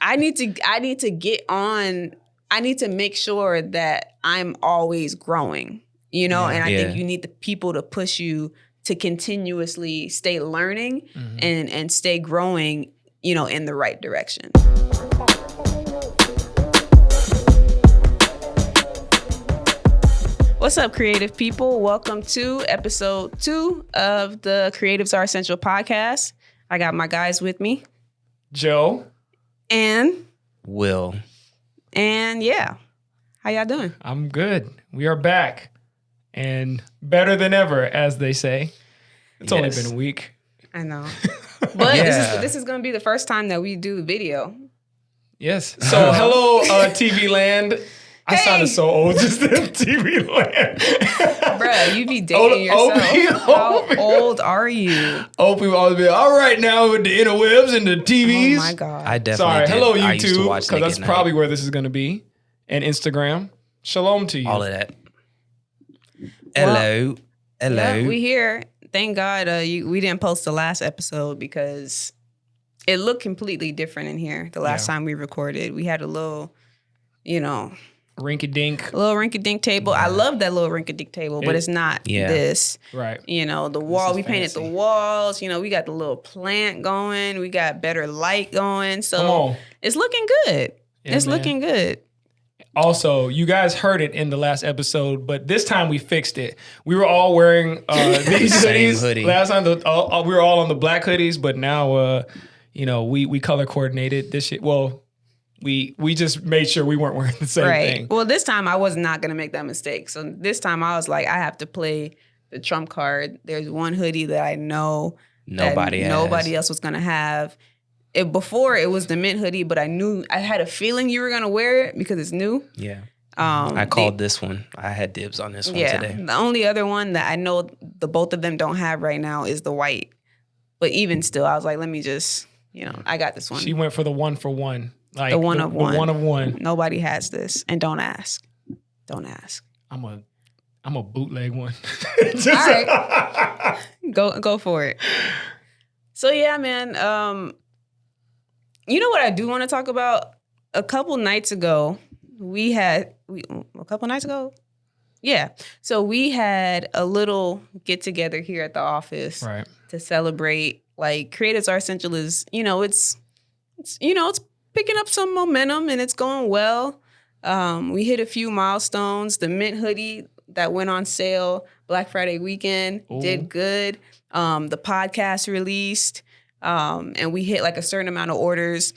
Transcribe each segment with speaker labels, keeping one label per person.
Speaker 1: I need to get on. I need to make sure that I'm always growing, and I think you need the people to push you to continuously stay learning and stay growing, in the right direction. What's up, creative people? Welcome to episode 2 of the Creatives Are Essential podcast. I got my guys with me.
Speaker 2: Joe.
Speaker 1: And
Speaker 3: Will.
Speaker 1: And yeah, how y'all doing?
Speaker 2: I'm good. We are back and better than ever, as they say. It's only been a week.
Speaker 1: I know. But this is going to be the first time that we do video.
Speaker 2: Yes. So hello, TV land. I sounded so old just in TV land.
Speaker 1: Bruh, you be dating yourself. How old are you?
Speaker 2: Old people always be all right now with the interwebs and the TVs.
Speaker 1: Oh my God.
Speaker 3: I definitely did.
Speaker 2: Hello,
Speaker 3: I used to
Speaker 2: YouTube,
Speaker 3: watch
Speaker 2: because that's
Speaker 3: Naked
Speaker 2: probably
Speaker 3: Night.
Speaker 2: where this is going to be. And Instagram. Shalom to you.
Speaker 3: All of that. Hello.
Speaker 1: Yeah, we here. Thank God we didn't post the last episode because it looked completely different in here. The last time we recorded, we had a little,
Speaker 2: Rinky-dink.
Speaker 1: a little rinky-dink table. I love that little rinky-dink table, but it's not this.
Speaker 2: Right.
Speaker 1: The wall, we painted the walls. We got the little plant going. We got better light going. So it's looking good.
Speaker 2: Yeah,
Speaker 1: it's
Speaker 2: man.
Speaker 1: looking good.
Speaker 2: Also, you guys heard it in the last episode, but this time we fixed it. We were all wearing these
Speaker 3: Same
Speaker 2: hoodies.
Speaker 3: hoodie.
Speaker 2: Last time we were all on the black hoodies, but now we color coordinated this shit. Well, we just made sure we weren't wearing the same thing.
Speaker 1: Well, this time I was not going to make that mistake. So this time I was like, I have to play the trump card. There's one hoodie that I know
Speaker 3: Nobody
Speaker 1: else was going to have. Before it was the mint hoodie, but I had a feeling you were going to wear it because it's new.
Speaker 3: Yeah. I called this one. I had dibs on this one today.
Speaker 1: The only other one that I know the both of them don't have right now is the white. But even still, I was like, let me just, I got this one.
Speaker 2: She went for the one for one. Like
Speaker 1: the one of one.
Speaker 2: The one of one.
Speaker 1: Nobody has this. And don't ask. Don't ask.
Speaker 2: I'm a bootleg one.
Speaker 1: All right. Go for it. So yeah, man. You know what I do want to talk about? A couple nights ago, Yeah. So we had a little get together here at the office to celebrate. Like, Creatives Are Essential is, it's picking up some momentum and it's going well. We hit a few milestones. The mint hoodie that went on sale Black Friday weekend did good. The podcast released. And we hit like a certain amount of orders.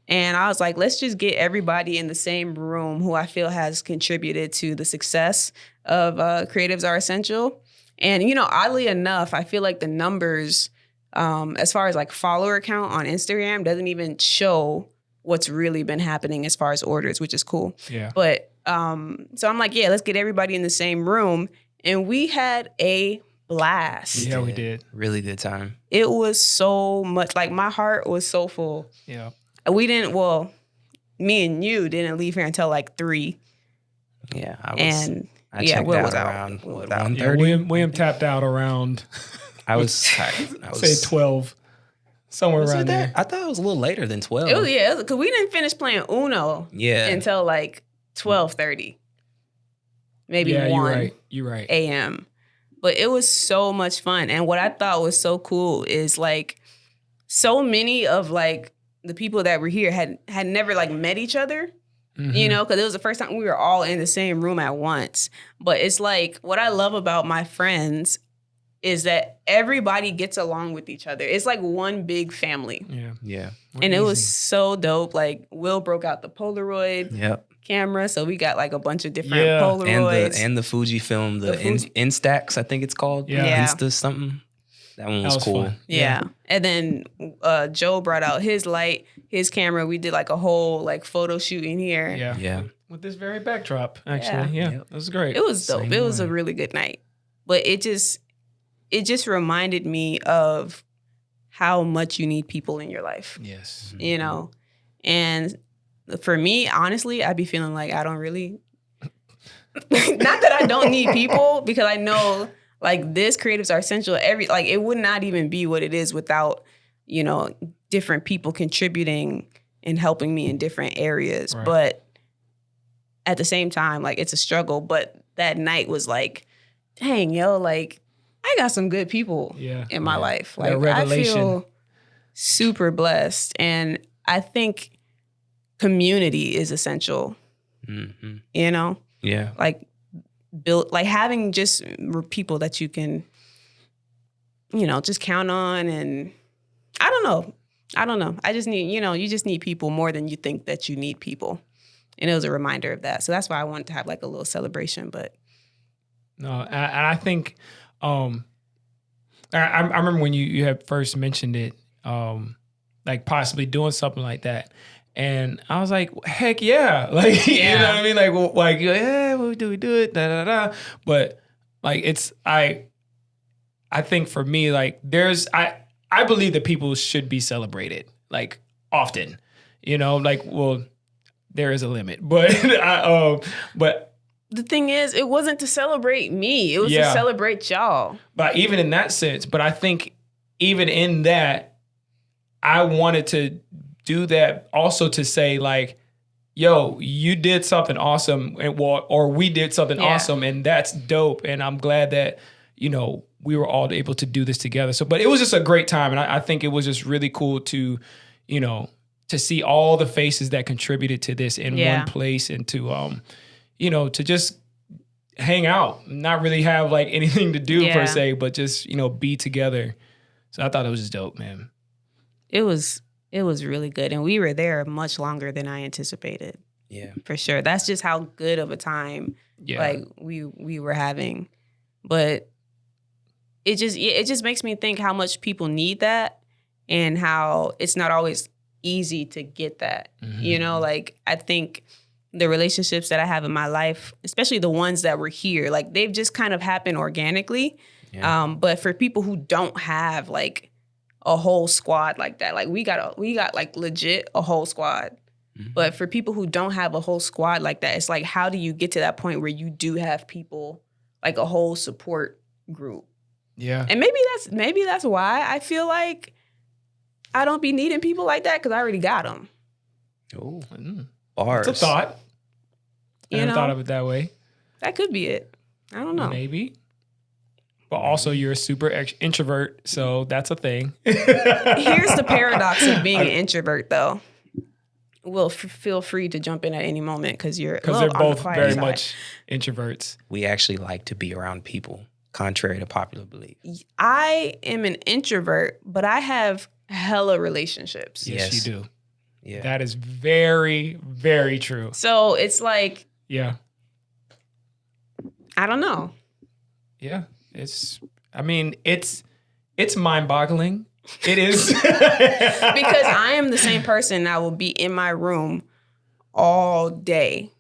Speaker 1: And I was like, let's just get everybody in the same room who I feel has contributed to the success of Creatives Are Essential. And, oddly enough, I feel like the numbers, as far as like follower count on Instagram, doesn't even show what's really been happening as far as orders, which is cool.
Speaker 2: Yeah.
Speaker 1: But so I'm like, let's get everybody in the same room. And we had a blast.
Speaker 2: Yeah, we did.
Speaker 3: Really good time.
Speaker 1: It was so much, like, my heart was so full.
Speaker 2: Yeah.
Speaker 1: Me and you didn't leave here until like 3.
Speaker 3: Yeah. I
Speaker 1: Will
Speaker 3: checked
Speaker 1: was
Speaker 3: out
Speaker 1: out.
Speaker 3: around,
Speaker 1: Will was
Speaker 3: what,
Speaker 1: out.
Speaker 3: 1:30?
Speaker 2: Yeah, William tapped out around,
Speaker 3: I was tired.
Speaker 2: say 12, somewhere
Speaker 3: Was
Speaker 2: around
Speaker 3: it
Speaker 2: there.
Speaker 3: that? I thought it was a little later than 12.
Speaker 1: It was, because we didn't finish playing Uno until like 12:30, maybe 1
Speaker 2: You're right.
Speaker 1: a.m. But it was so much fun. And what I thought was so cool is like so many of like the people that were here had never like met each other, because it was the first time we were all in the same room at once. But it's like what I love about my friends is that everybody gets along with each other. It's like one big family.
Speaker 2: Yeah.
Speaker 1: And it was so dope. Like, Will broke out the Polaroid camera, so we got like a bunch of different Polaroids.
Speaker 3: And the Fujifilm, the Instax, I think it's called.
Speaker 1: Yeah.
Speaker 3: Insta something. That one was cool.
Speaker 2: fun.
Speaker 1: Yeah. And then Joe brought out his light, his camera. We did like a whole like photo shoot in here.
Speaker 3: Yeah.
Speaker 2: With this very backdrop, actually. Yeah. That was great.
Speaker 1: It was dope. It was a really good night. But it just reminded me of how much you need people in your life.
Speaker 2: Yes.
Speaker 1: And for me, honestly, I'd be feeling like I don't really, not that I don't need people, because I know like this Creatives Are Essential. It would not even be what it is without, different people contributing and helping me in different areas. Right. But at the same time, like, it's a struggle. But that night was like, dang, yo, like, I got some good people in my life. Like, I feel super blessed. And I think community is essential, you know?
Speaker 3: Yeah.
Speaker 1: Like, having just people that you can, you know, just count on. And I don't know. I just need, you know, you just need people more than you think that you need people. And it was a reminder of that. So that's why I wanted to have like a little celebration. But
Speaker 2: no, and I think I remember when you had first mentioned it, like possibly doing something like that. And I was like, heck yeah. Like, you know what I mean? Like, yeah, we do it, da, da, da. But like, I think for me, like I believe that people should be celebrated, like, often, you know, like, well, there is a limit, but but
Speaker 1: the thing is, it wasn't to celebrate me. It was to celebrate y'all.
Speaker 2: But even in that sense, but I think even in that, I wanted to do that also to say, like, yo, you did something awesome, or we did something awesome, and that's dope. And I'm glad that, you know, we were all able to do this together. So, but it was just a great time. And I think it was just really cool to, you know, to see all the faces that contributed to this in one place, and to, you know, to just hang out, not really have like anything to do per se, but just, you know, be together. So I thought it was just dope, man.
Speaker 1: It was really good. And we were there much longer than I anticipated.
Speaker 3: Yeah,
Speaker 1: for sure. That's just how good of a time like we were having. But it just makes me think how much people need that, and how it's not always easy to get that. You know, like, I think the relationships that I have in my life, especially the ones that were here, like, they've just kind of happened organically. But for people who don't have like a whole squad like that, like, we got like legit a whole squad. But for people who don't have a whole squad like that, it's like, how do you get to that point where you do have people, like a whole support group?
Speaker 2: Yeah.
Speaker 1: And maybe that's why I feel like I don't be needing people like that, because I already got them.
Speaker 3: Oh, bars.
Speaker 2: It's a thought. I
Speaker 1: never
Speaker 2: thought of it that way.
Speaker 1: That could be it. I don't know.
Speaker 2: Maybe. But also, you're a super introvert, so that's a thing.
Speaker 1: Here's the paradox of being an introvert, though. Well, feel free to jump in at any moment, because they're
Speaker 2: both very much introverts.
Speaker 3: We actually like to be around people, contrary to popular belief.
Speaker 1: I am an introvert, but I have hella relationships.
Speaker 2: Yes, you do.
Speaker 3: Yeah.
Speaker 2: That is very, very true.
Speaker 1: So it's like,
Speaker 2: yeah,
Speaker 1: I don't know.
Speaker 2: Yeah, it's mind-boggling. It is.
Speaker 1: Because I am the same person that will be in my room all day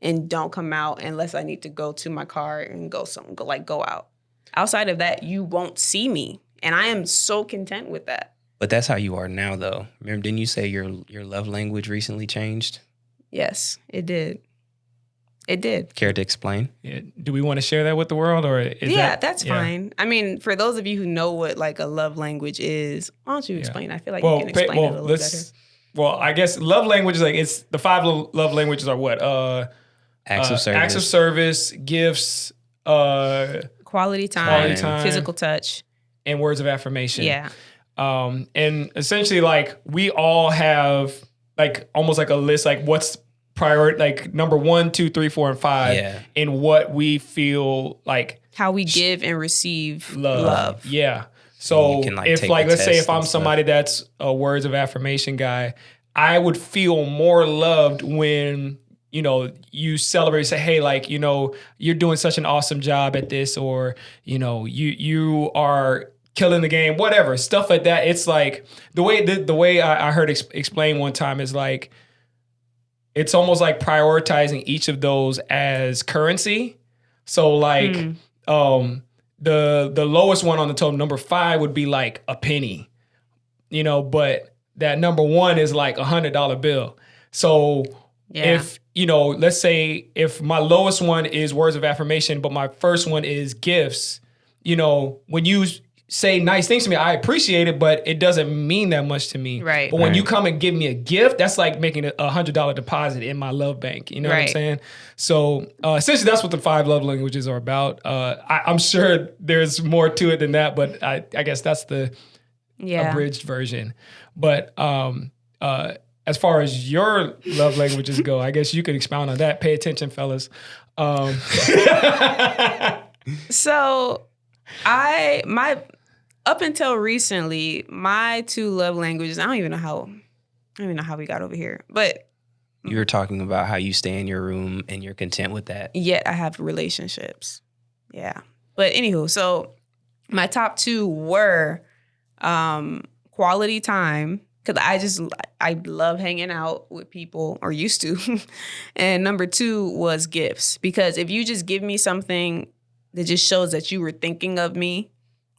Speaker 1: and don't come out unless I need to go to my car and go out. Outside of that, you won't see me. And I am so content with that.
Speaker 3: But that's how you are now, though. Remember, didn't you say your love language recently changed?
Speaker 1: Yes, it did. It did.
Speaker 3: Care to explain?
Speaker 2: Yeah. Do we want to share that with the world, or is
Speaker 1: that's fine. I mean, for those of you who know what like a love language is, why don't you explain? I feel like you can explain it a little better.
Speaker 2: Well, I guess love language is like, it's the 5 love languages are what?
Speaker 3: Acts of service.
Speaker 2: Acts of service, gifts,
Speaker 1: quality time, physical touch,
Speaker 2: and words of affirmation.
Speaker 1: Yeah.
Speaker 2: And essentially, like, we all have like almost like a list, like what's priority, like number 1, 2, 3, 4, and 5, in what we feel like
Speaker 1: how we give and receive love.
Speaker 2: Yeah. So if like, let's say if I'm somebody that's a words of affirmation guy, I would feel more loved when, you know, you celebrate, say, hey, like, you know, you're doing such an awesome job at this, or, you know, you are killing the game, whatever, stuff like that. It's like the way I heard explained one time is like, it's almost like prioritizing each of those as currency. So like the lowest one on the total, number 5, would be like a penny, you know, but that number 1 is like $100 bill. So if, you know, let's say if my lowest one is words of affirmation, but my first one is gifts, you know, when you say nice things to me, I appreciate it, but it doesn't mean that much to me.
Speaker 1: Right.
Speaker 2: But when you come and give me a gift, that's like making a $100 deposit in my love bank. You know what I'm saying? So essentially, that's what the 5 love languages are about. I'm sure there's more to it than that, but I guess that's the abridged version. But as far as your love languages go, I guess you could expound on that. Pay attention, fellas.
Speaker 1: So up until recently, my 2 love languages, I don't even know how we got over here, but
Speaker 3: you were talking about how you stay in your room and you're content with that.
Speaker 1: Yet I have relationships. Yeah. But anywho, so my top 2 were quality time, because I love hanging out with people, or used to. And number 2 was gifts, because if you just give me something that just shows that you were thinking of me,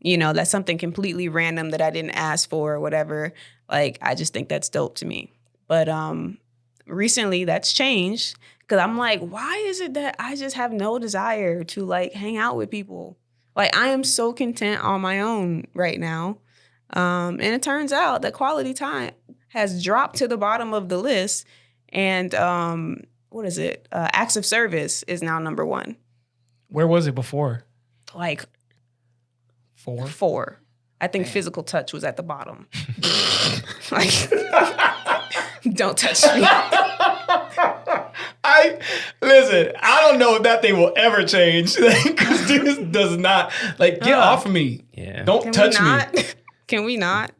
Speaker 1: you know, that's something completely random that I didn't ask for or whatever, like, I just think that's dope to me. But recently that's changed, because I'm like, why is it that I just have no desire to like hang out with people? Like, I am so content on my own right now. And it turns out that quality time has dropped to the bottom of the list. And what is it? Acts of service is now number 1.
Speaker 2: Where was it before?
Speaker 1: Like
Speaker 2: 4.
Speaker 1: I think physical touch was at the bottom. Like, don't touch me.
Speaker 2: I don't know if that thing will ever change. Because this does not, like, get off of me.
Speaker 3: Yeah.
Speaker 2: Don't touch me.
Speaker 1: Can we not?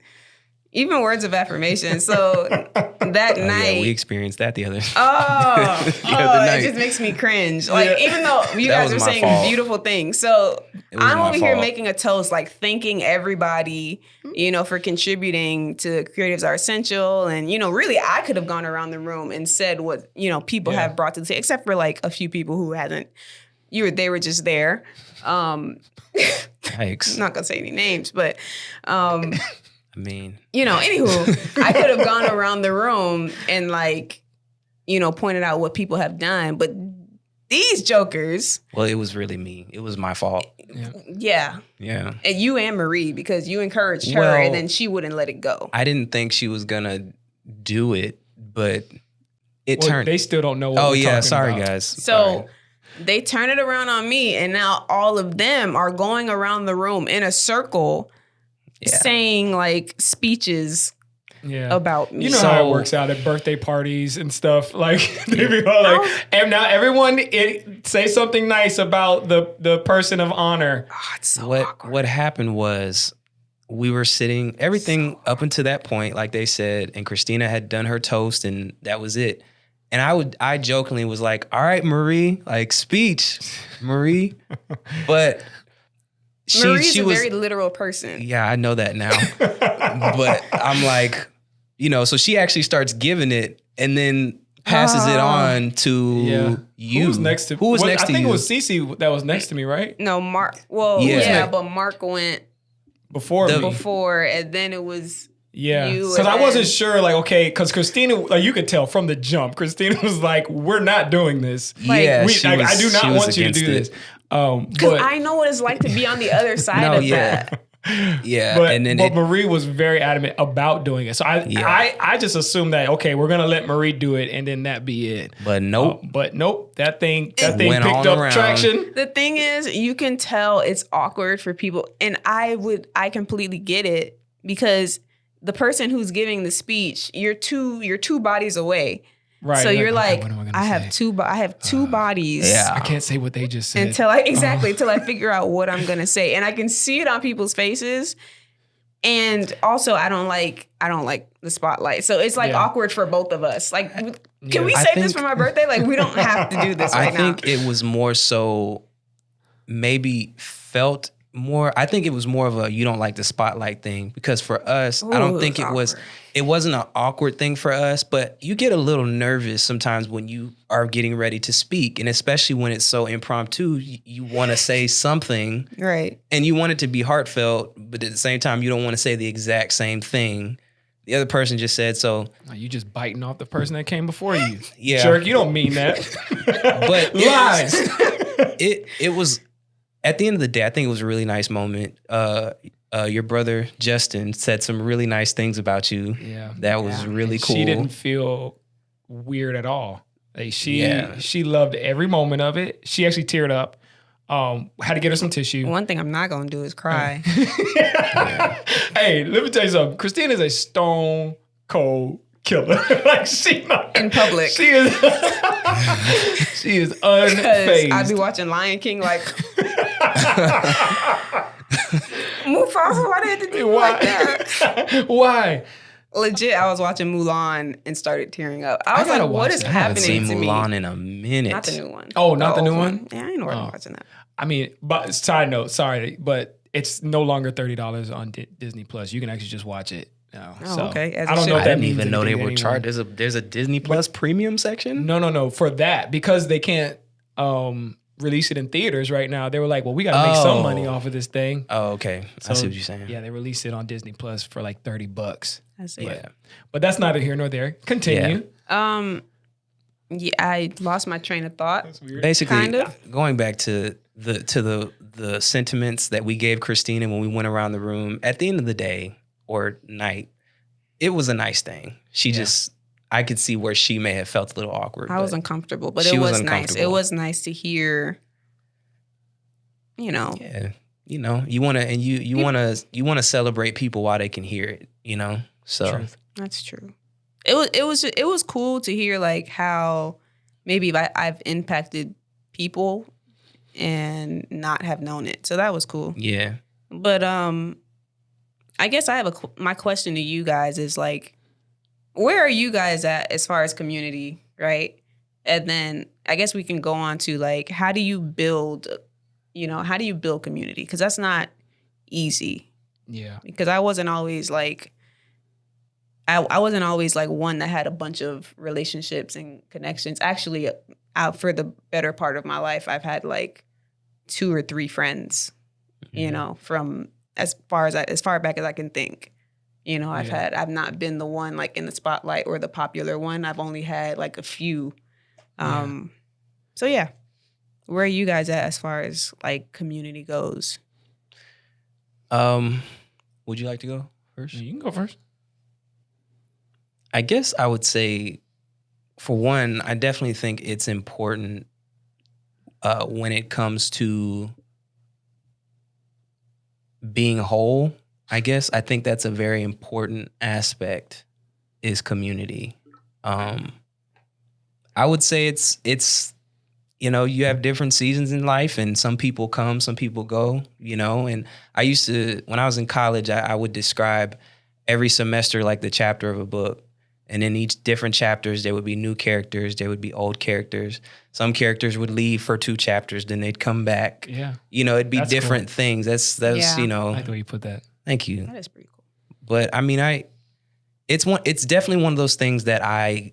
Speaker 1: Even words of affirmation. So that night.
Speaker 3: Yeah, we experienced that the other
Speaker 1: night.
Speaker 3: It
Speaker 1: just makes me cringe. Like, even though you guys are saying beautiful things. So I'm over here making a toast, like thanking everybody, you know, for contributing to Creatives Are Essential. And, you know, really, I could have gone around the room and said what, you know, people have brought to the table, except for like a few people who hasn't. They were just there.
Speaker 3: Yikes.
Speaker 1: I'm not gonna say any names, but I
Speaker 3: mean,
Speaker 1: you know, anywho, I could have gone around the room and like, you know, pointed out what people have done, but these jokers.
Speaker 3: Well, it was really me. It was my fault.
Speaker 1: Yeah.
Speaker 3: And
Speaker 1: you and Marie, because you encouraged her and then she wouldn't let it go.
Speaker 3: I didn't think she was gonna do it, but it turned.
Speaker 2: They still don't know what we're talking
Speaker 3: sorry
Speaker 2: about.
Speaker 3: guys.
Speaker 1: So they turn it around on me, and now all of them are going around the room in a circle saying like speeches about me.
Speaker 2: You know how it works out at birthday parties and stuff. Like, they be all like, and now everyone say something nice about the person of honor.
Speaker 1: Oh, it's so awkward.
Speaker 3: What happened was, we were sitting, everything up until that point, like they said, and Christina had done her toast, and that was it. And I jokingly was like, all right, Marie, like, speech, Marie. But
Speaker 1: Marie's
Speaker 3: she was
Speaker 1: a very literal person.
Speaker 3: Yeah, I know that now. But I'm like, you know, so she actually starts giving it and then passes it on to you.
Speaker 2: Who was next to
Speaker 3: you?
Speaker 2: I think it was Cece that was next to me, right?
Speaker 1: No, Mark. Well, but Mark went
Speaker 2: before
Speaker 1: me. And then it was...
Speaker 2: Yeah, because I wasn't sure, like, okay, because Christina, like, you could tell from the jump, Christina was like, we're not doing this.
Speaker 1: Like,
Speaker 2: I do not want you to do this.
Speaker 1: Because I know what it's like to be on the other side of that.
Speaker 3: Yeah,
Speaker 2: but Marie was very adamant about doing it. So I just assumed that, okay, we're gonna let Marie do it, and then that be it.
Speaker 3: But nope.
Speaker 2: That thing picked up traction.
Speaker 1: The thing is, you can tell it's awkward for people, and I completely get it, because the person who's giving the speech, you're two bodies away.
Speaker 2: Right.
Speaker 1: So you're like, I have two bodies.
Speaker 2: Yeah. I can't say what they just said.
Speaker 1: Until I figure out what I'm gonna say. And I can see it on people's faces. And also I don't like the spotlight. So it's like awkward for both of us. Like, can we save this for my birthday? Like, we don't have to do this right now.
Speaker 3: I think it was more so maybe felt more, I think it was more of a you don't like the spotlight thing, because for us, I don't think it wasn't an awkward thing for us, but you get a little nervous sometimes when you are getting ready to speak, and especially when it's so impromptu, you want to say something,
Speaker 1: right?
Speaker 3: And you want it to be heartfelt, but at the same time, you don't want to say the exact same thing the other person just said. So
Speaker 2: you just biting off the person that came before you.
Speaker 3: Yeah,
Speaker 2: jerk, you don't mean that.
Speaker 3: But lies. It was. At the end of the day, I think it was a really nice moment. your brother Justin said some really nice things about you.
Speaker 2: Yeah,
Speaker 3: that was really cool.
Speaker 2: She didn't feel weird at all. Like she loved every moment of it. She actually teared up. Had to get her some tissue.
Speaker 1: One thing I'm not gonna do is cry.
Speaker 2: Hey, let me tell you something. Christine is a stone cold killer. Like she not
Speaker 1: in public.
Speaker 2: She is. She is unfazed.
Speaker 1: I'd be watching Lion King like. Mufasa, why did they do like that?
Speaker 2: Why?
Speaker 1: Legit, I was watching Mulan and started tearing up. I was like, what is happening to me? I haven't
Speaker 3: seen Mulan in a minute.
Speaker 1: Not the new one.
Speaker 2: Oh, not the new one?
Speaker 1: Yeah, I ain't know where I'm watching that.
Speaker 2: I mean, but side note, sorry, but it's no longer $30 on Disney Plus. You can actually just watch it now.
Speaker 1: Oh, so, okay.
Speaker 2: I don't know if that
Speaker 3: didn't even know they were charged. There's a Disney Plus premium section?
Speaker 2: No. For that, because they can't release it in theaters right now. They were like, well, we got to make some money off of this thing.
Speaker 3: Oh, okay. I see what you're saying.
Speaker 2: Yeah, they released it on Disney Plus for like $30.
Speaker 1: I see.
Speaker 2: But that's neither here nor there. Continue.
Speaker 1: Yeah, I lost my train of thought.
Speaker 2: That's weird.
Speaker 3: Basically,
Speaker 1: kind of.
Speaker 3: Going back to the sentiments that we gave Christina when we went around the room, at the end of the day or night, it was a nice thing. I could see where she may have felt a little awkward.
Speaker 1: I was uncomfortable, but it was nice. It was nice to hear, Yeah.
Speaker 3: You want to celebrate people while they can hear it, So
Speaker 2: Truth.
Speaker 1: That's true. It was cool to hear like how maybe I've impacted people and not have known it. So that was cool.
Speaker 3: Yeah.
Speaker 1: But I guess I have my question to you guys is like, where are you guys at as far as community, right? And then I guess we can go on to like, how do you build community? Because that's not easy.
Speaker 2: Yeah.
Speaker 1: Because I wasn't always like, I wasn't always like one that had a bunch of relationships and connections. Actually, out for the better part of my life, I've had like 2 or 3 friends, from as far back as I can think. I've not been the one like in the spotlight or the popular one. I've only had like a few. So yeah, where are you guys at as far as like community goes?
Speaker 3: Would you like to go first?
Speaker 2: You can go first.
Speaker 3: I guess I would say, for one, I definitely think it's important when it comes to being whole. I guess I think that's a very important aspect is community. I would say it's you have different seasons in life and some people come, some people go, and I used to, when I was in college, I would describe every semester like the chapter of a book. And in each different chapters, there would be new characters, there would be old characters. Some characters would leave for 2 chapters, then they'd come back.
Speaker 2: Yeah.
Speaker 3: It'd be different things. That's
Speaker 2: I like the way you put that.
Speaker 3: Thank you.
Speaker 1: That is pretty cool.
Speaker 3: But I mean, it's definitely one of those things that I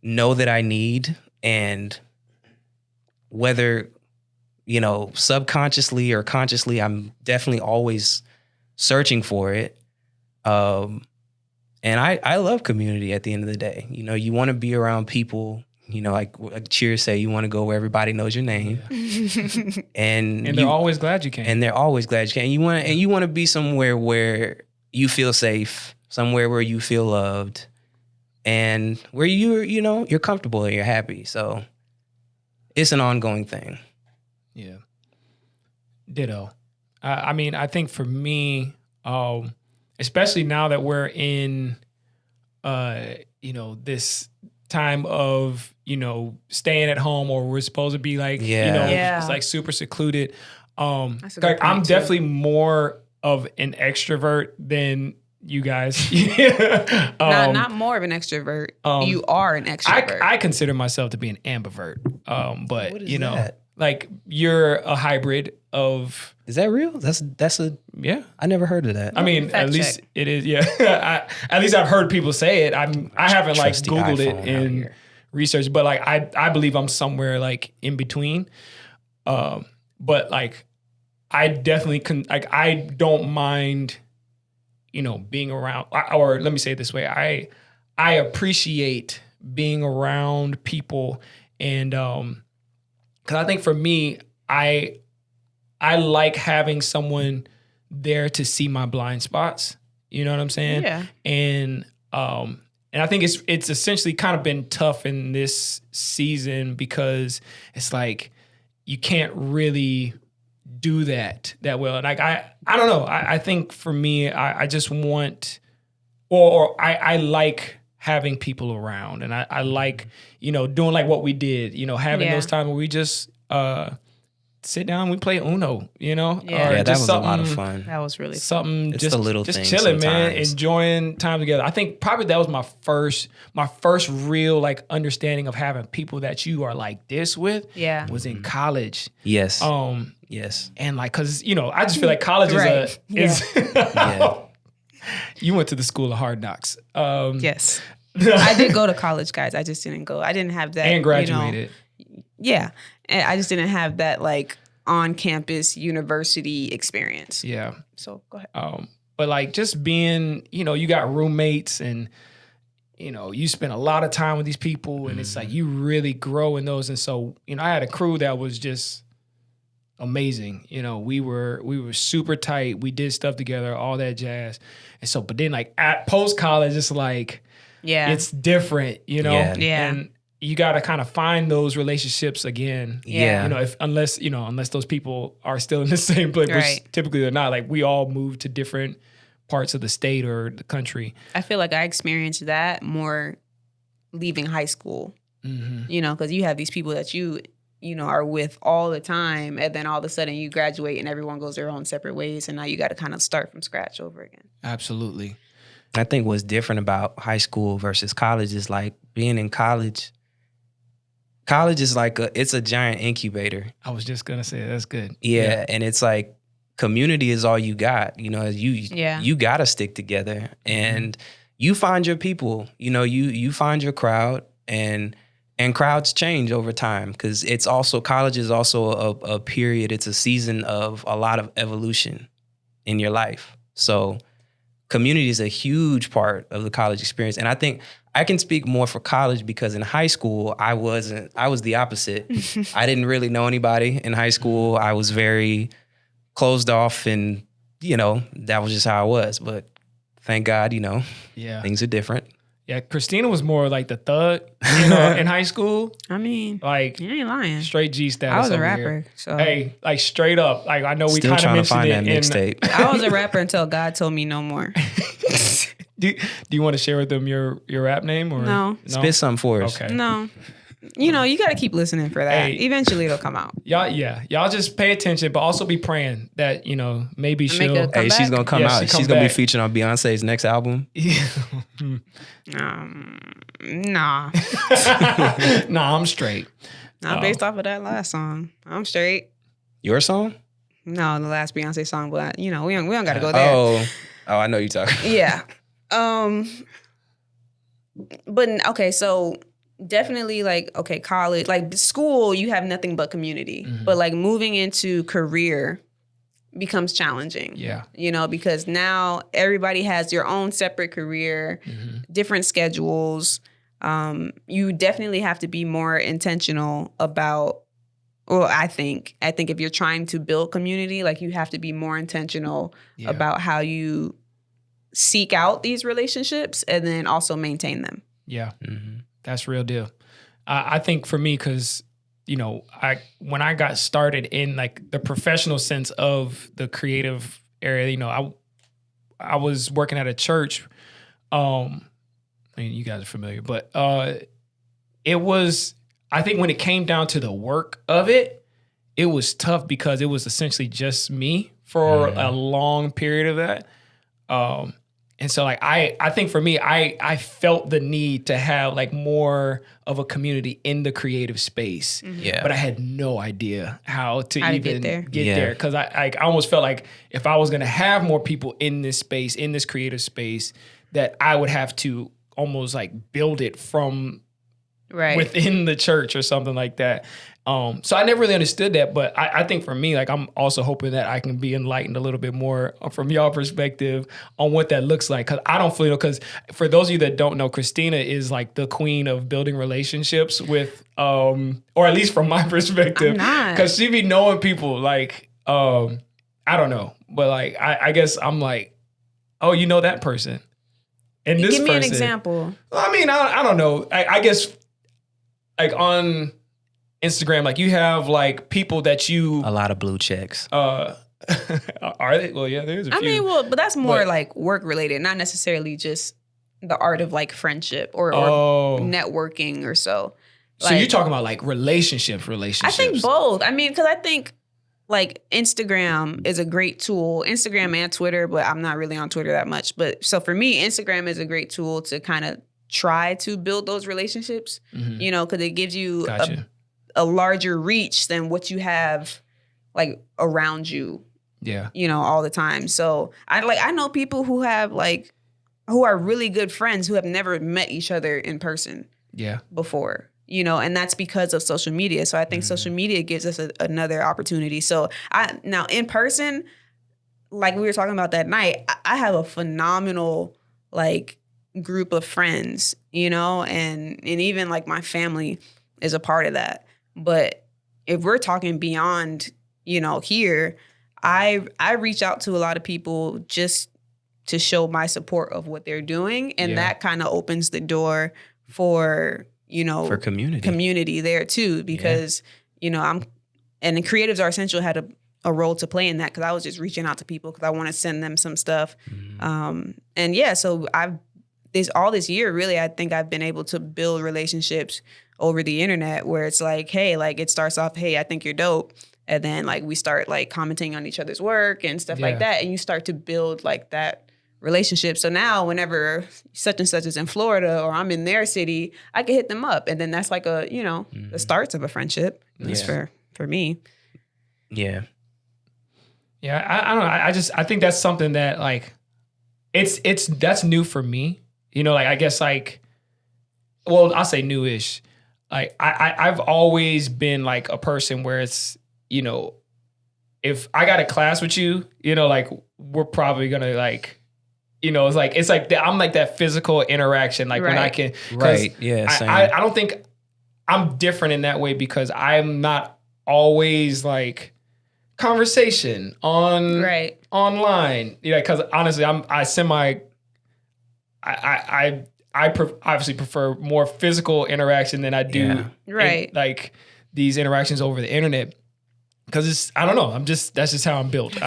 Speaker 3: know that I need, and whether, subconsciously or consciously, I'm definitely always searching for it. And I love community at the end of the day. You want to be around people, like Cheers say, you want to go where everybody knows your name. Yeah. And
Speaker 2: they're always glad you came.
Speaker 3: And they're always glad you came. You want to be somewhere where you feel safe, somewhere where you feel loved, and where you're comfortable and you're happy. So it's an ongoing thing.
Speaker 2: Yeah. Ditto. I mean, I think for me, especially now that we're in, this time of, staying at home, or we're supposed to be like, it's like super secluded. Like I'm definitely more of an extrovert than you guys.
Speaker 1: Not more of an extrovert. You are an extrovert.
Speaker 2: I consider myself to be an ambivert. But
Speaker 3: what is that?
Speaker 2: Like you're a hybrid of.
Speaker 3: Is that real? That's a
Speaker 2: yeah.
Speaker 3: I never heard of that.
Speaker 2: I mean, at least it is. Yeah, at least I've heard people say it. I haven't like Googled it in research, but like I believe I'm somewhere like in between. But like I definitely I don't mind, being around. Or let me say it this way: I appreciate being around people, and because I think for me, I like having someone there to see my blind spots. You know what I'm saying?
Speaker 1: Yeah.
Speaker 2: And I think it's essentially kind of been tough in this season because it's like you can't really do that well. And like I don't know. I think for me, I just want or I like having people around, and I like, doing like what we did, having those times where we just sit down, we play Uno,
Speaker 3: Yeah, that was a lot of fun.
Speaker 1: That was really
Speaker 2: something.
Speaker 3: It's
Speaker 2: just
Speaker 3: the little
Speaker 2: just
Speaker 3: things
Speaker 2: chilling,
Speaker 3: sometimes.
Speaker 2: man, enjoying time together. I think probably that was my first real like understanding of having people that you are like this with.
Speaker 1: Yeah,
Speaker 2: was in college.
Speaker 3: Yes.
Speaker 2: Yes. And like, cause I just feel like college is
Speaker 1: yeah.
Speaker 2: You went to the school of hard knocks.
Speaker 1: Yes. I did go to college, guys. I just didn't go. I didn't have that.
Speaker 2: And graduated.
Speaker 1: Yeah. And I just didn't have that like on-campus university experience.
Speaker 2: Yeah.
Speaker 1: So go ahead.
Speaker 2: But like just being, you got roommates and, you spend a lot of time with these people and it's like you really grow in those. And so, I had a crew that was just amazing. We were super tight. We did stuff together, all that jazz. And so, but then like at post college, it's like, it's different,
Speaker 1: Yeah.
Speaker 2: And you got to kind of find those relationships again.
Speaker 1: Yeah.
Speaker 2: Unless those people are still in the same place, which typically they're not. Like we all moved to different parts of the state or the country.
Speaker 1: I feel like I experienced that more leaving high school, because you have these people that you are with all the time. And then all of a sudden you graduate and everyone goes their own separate ways. And now you got to kind of start from scratch over again.
Speaker 2: Absolutely.
Speaker 3: I think what's different about high school versus college is like being in college. College is like it's a giant incubator.
Speaker 2: I was just gonna say that's good.
Speaker 3: Yeah, and it's like community is all you got. You got to stick together, and you find your people. You find your crowd, and crowds change over time because it's also college is also a period. It's a season of a lot of evolution in your life. So community is a huge part of the college experience, and I think I can speak more for college because in high school, I was the opposite. I didn't really know anybody in high school. I was very closed off and, that was just how I was. But thank God, things are different.
Speaker 2: Yeah, Christina was more like the thug, in high school.
Speaker 1: I mean,
Speaker 2: like
Speaker 1: you ain't lying.
Speaker 2: Straight G status.
Speaker 1: I was a
Speaker 2: over
Speaker 1: rapper.
Speaker 2: Here.
Speaker 1: So
Speaker 2: hey, like straight up. Like I know we
Speaker 3: still
Speaker 2: kind of mentioned
Speaker 3: trying to
Speaker 2: it
Speaker 3: find that mixtape.
Speaker 1: I was a rapper until God told me no more.
Speaker 2: Do you want to share with them your rap name or
Speaker 1: no?
Speaker 3: Spit something for us.
Speaker 2: Okay.
Speaker 1: No. You got to keep listening for that.
Speaker 2: Hey,
Speaker 1: eventually it'll come out.
Speaker 2: Y'all just pay attention, but also be praying that, maybe she'll.
Speaker 3: Hey, she's going to come out. She's going to be featured on Beyonce's next album.
Speaker 1: Nah.
Speaker 2: Nah, I'm straight.
Speaker 1: Not based off of that last song. I'm straight.
Speaker 3: Your song?
Speaker 1: No, the last Beyonce song, but we don't got to go there.
Speaker 3: Oh, I know you're talking.
Speaker 1: Yeah. But okay, so definitely college, like school, you have nothing but community. But like moving into career becomes challenging.
Speaker 2: Yeah.
Speaker 1: Because now everybody has your own separate career, different schedules. You definitely have to be more intentional about, well, I think if you're trying to build community, like you have to be more intentional about how you seek out these relationships and then also maintain them.
Speaker 2: Yeah, that's real deal. I think for me, because, when I got started in like the professional sense of the creative area, I was working at a church. I mean, you guys are familiar, but it was, I think when it came down to the work of it, it was tough because it was essentially just me for a long period of that. And so like, I think for me, I felt the need to have like more of a community in the creative space.
Speaker 3: Yeah.
Speaker 2: But I had no idea how to even
Speaker 1: get
Speaker 2: there. Cause I almost felt like if I was going to have more people in this space, in this creative space, that I would have to almost like build it from within the church or something like that. So I never really understood that, but I think for me, like I'm also hoping that I can be enlightened a little bit more from y'all perspective on what that looks like. Cause I don't feel, cause for those of you that don't know, Christina is like the queen of building relationships with, or at least from my perspective,
Speaker 1: I'm not.
Speaker 2: Cause she be knowing people like, I don't know, But like, I guess I'm like, oh, you know that person. And this
Speaker 1: Give me
Speaker 2: person,
Speaker 1: an example.
Speaker 2: I mean, I don't know. I guess like on Instagram, like you have like people that you
Speaker 3: a lot of blue checks.
Speaker 2: Are they? Well, yeah, there's a few.
Speaker 1: I mean, well, but that's more like work related, not necessarily just the art of like friendship or networking or so.
Speaker 2: So you're talking about like relationships. I
Speaker 1: think both. I mean, because I think like Instagram is a great tool, Instagram and Twitter, but I'm not really on Twitter that much. But so for me, Instagram is a great tool to kind of try to build those relationships, you know, because it gives you a larger reach than what you have like around you, you know, all the time. So I know people who have like, who are really good friends who have never met each other in person before. You know, and that's because of social media. So I think social media gives us another opportunity. So now in person, like we were talking about that night, I have a phenomenal like group of friends, you know, and even like my family is a part of that. But if we're talking beyond, you know, here, I reach out to a lot of people just to show my support of what they're doing. And that kind of opens the door for, you know,
Speaker 3: for community there
Speaker 1: too, because, you know, and the Creatives Are Essential had a role to play in that, because I was just reaching out to people because I want to send them some stuff. And yeah, so all this year, really, I think I've been able to build relationships over the internet where it's like, hey, like it starts off, hey, I think you're dope. And then like we start like commenting on each other's work and stuff like that. And you start to build like that relationship. So now whenever such and such is in Florida or I'm in their city, I can hit them up. And then that's like a, you know, the starts of a friendship, at least for me.
Speaker 2: Yeah. Yeah. I don't know. I think that's something that like, that's new for me. You know, like, I guess like, well, I'll say newish. Like I've always been like a person where it's, you know, if I got a class with you, you know, like we're probably going to like, you know, it's like I'm like that physical interaction, like when I can,
Speaker 3: yeah. Same.
Speaker 2: I don't think I'm different in that way because I'm not always like conversation online. You know, because honestly, I obviously prefer more physical interaction than I do like these interactions over the internet. Because I don't know, that's just how I'm built.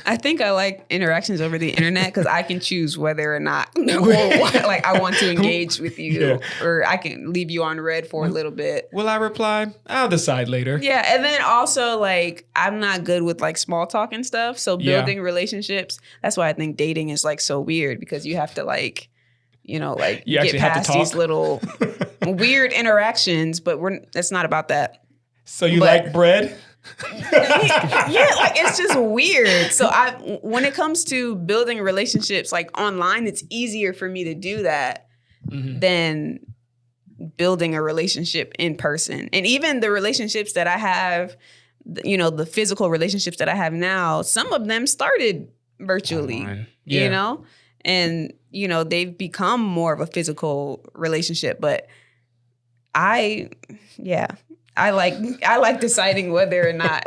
Speaker 1: I think I like interactions over the internet because I can choose whether or not like I want to engage with you or I can leave you on red for a little bit.
Speaker 2: Will I reply? I'll decide later.
Speaker 1: Yeah. And then also like I'm not good with like small talk and stuff. So building relationships, that's why I think dating is like so weird because you have to like, you know, like
Speaker 2: you
Speaker 1: get past these little weird interactions, but it's not about that.
Speaker 2: So like bread?
Speaker 1: Yeah, like it's just weird. So when it comes to building relationships like online, it's easier for me to do that than building a relationship in person. And even the relationships that I have, you know, the physical relationships that I have now, some of them started virtually, you know, and, you know, they've become more of a physical relationship. But I like deciding whether or not,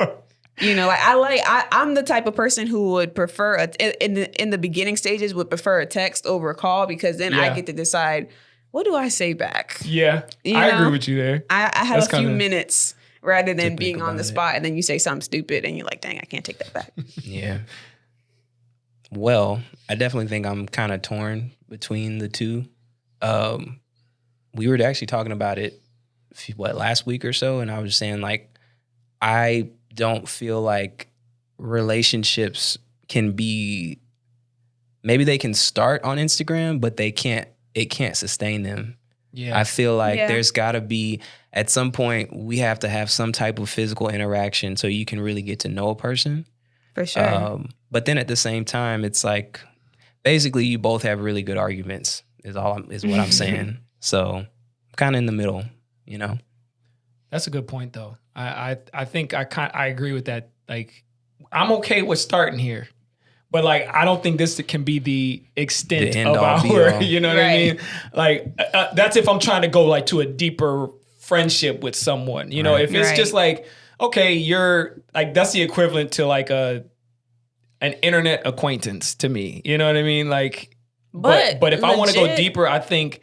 Speaker 1: you know, like I'm the type of person who would prefer in the beginning stages would prefer a text over a call because then I get to decide what do I say back.
Speaker 2: Yeah, I agree with you there.
Speaker 1: I have a few minutes rather than being on the spot and then you say something stupid and you're like, dang, I can't take that back.
Speaker 3: Yeah. Well, I definitely think I'm kind of torn between the two. We were actually talking about it last week or so, and I was just saying like I don't feel like relationships can be, maybe they can start on Instagram, but it can't sustain them. I feel like there's gotta be, at some point we have to have some type of physical interaction so you can really get to know a person.
Speaker 1: For sure.
Speaker 3: But then at the same time, it's like basically you both have really good arguments is what I'm saying. So kind of in the middle. You know,
Speaker 2: that's a good point, though. I think I agree with that. Like, I'm okay with starting here, but like, I don't think this can be the extent of our. You know what I mean? Like, that's if I'm trying to go like to a deeper friendship with someone. You know, if it's just like, okay, you're like, that's the equivalent to like a an internet acquaintance to me. You know what I mean? Like, but if I want to go deeper, I think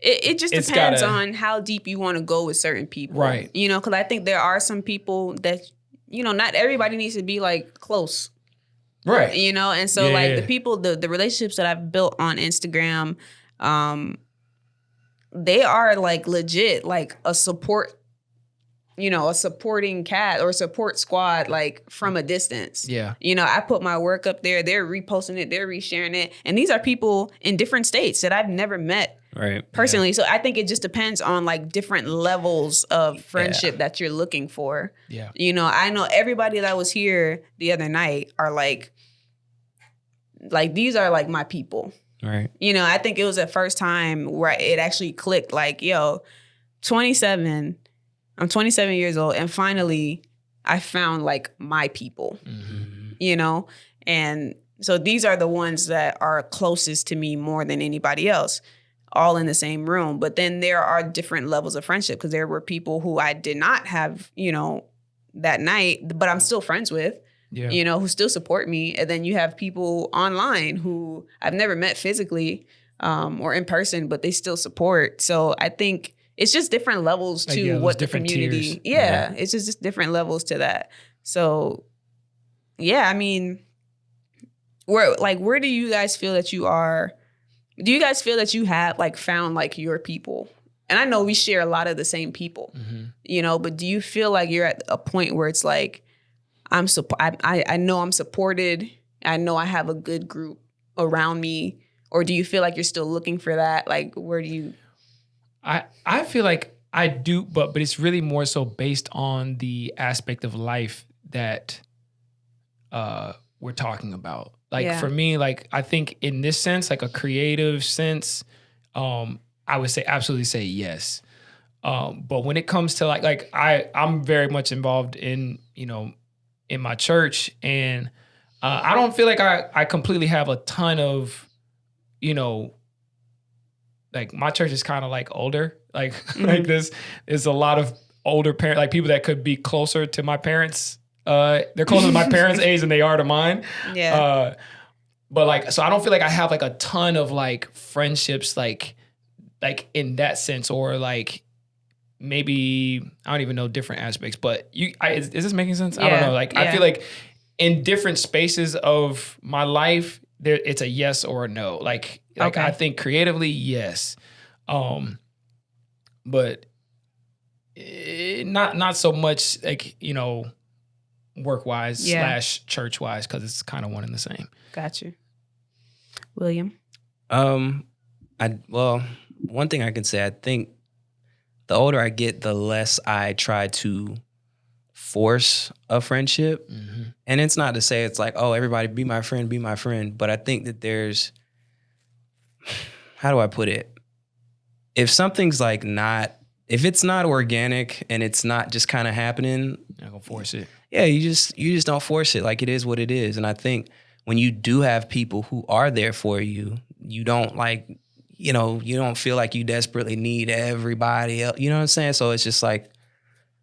Speaker 1: it just depends on how deep you want to go with certain people.
Speaker 2: Right.
Speaker 1: You know, because I think there are some people that, you know, not everybody needs to be like close.
Speaker 2: Right.
Speaker 1: You know, and so the people, the relationships that I've built on Instagram, they are like legit, like a support, you know, a supporting cat or support squad, like from a distance.
Speaker 2: Yeah.
Speaker 1: You know, I put my work up there, they're reposting it, they're resharing it. And these are people in different states that I've never met personally. Yeah. So I think it just depends on like different levels of friendship that you're looking for.
Speaker 2: Yeah.
Speaker 1: You know, I know everybody that was here the other night are like these are like my people.
Speaker 3: Right.
Speaker 1: You know, I think it was the first time where it actually clicked like, yo, I'm 27 years old, and finally I found like my people, you know? And so these are the ones that are closest to me more than anybody else, all in the same room. But then there are different levels of friendship, because there were people who I did not have, you know, that night, but I'm still friends with. Yeah. You know, who still support me. And then you have people online who I've never met physically or in person, but they still support. So I think it's just different levels to what the community. Tiers. Yeah, it's just different levels to that. So, yeah, I mean, where do you guys feel that you are? Do you guys feel that you have like found like your people? And I know we share a lot of the same people, you know, but do you feel like you're at a point where it's like, I know I'm supported. I know I have a good group around me. Or do you feel like you're still looking for that? Like, where do you?
Speaker 2: I feel like I do, but it's really more so based on the aspect of life that we're talking about. Like for me, like I think in this sense, like a creative sense, I would absolutely say yes. But when it comes to like I'm very much involved in, you know, in my church, and I don't feel like I completely have a ton of, you know, like my church is kind of like older, like like this is a lot of older parents, like people that could be closer to my parents. They're closer to my parents' age than they are to mine.
Speaker 1: Yeah.
Speaker 2: But like, so I don't feel like I have like a ton of like friendships, like in that sense, or like maybe I don't even know different aspects. But is this making sense? Yeah. I don't know. Like I feel like in different spaces of my life, it's a yes or a no. Like I think creatively, yes, but not so much like, you know, work wise / church wise, because it's kind of one and the same.
Speaker 1: Got you, William.
Speaker 3: One thing I can say, I think the older I get, the less I try to force a friendship. And it's not to say it's like, oh, everybody be my friend. But I think that there's, how do I put it? If something's like if it's not organic and it's not just kind of happening,
Speaker 2: you're not gonna force it.
Speaker 3: Yeah, you just don't force it. Like it is what it is. And I think when you do have people who are there for you, you don't like, you know, you don't feel like you desperately need everybody else. You know what I'm saying? So it's just like,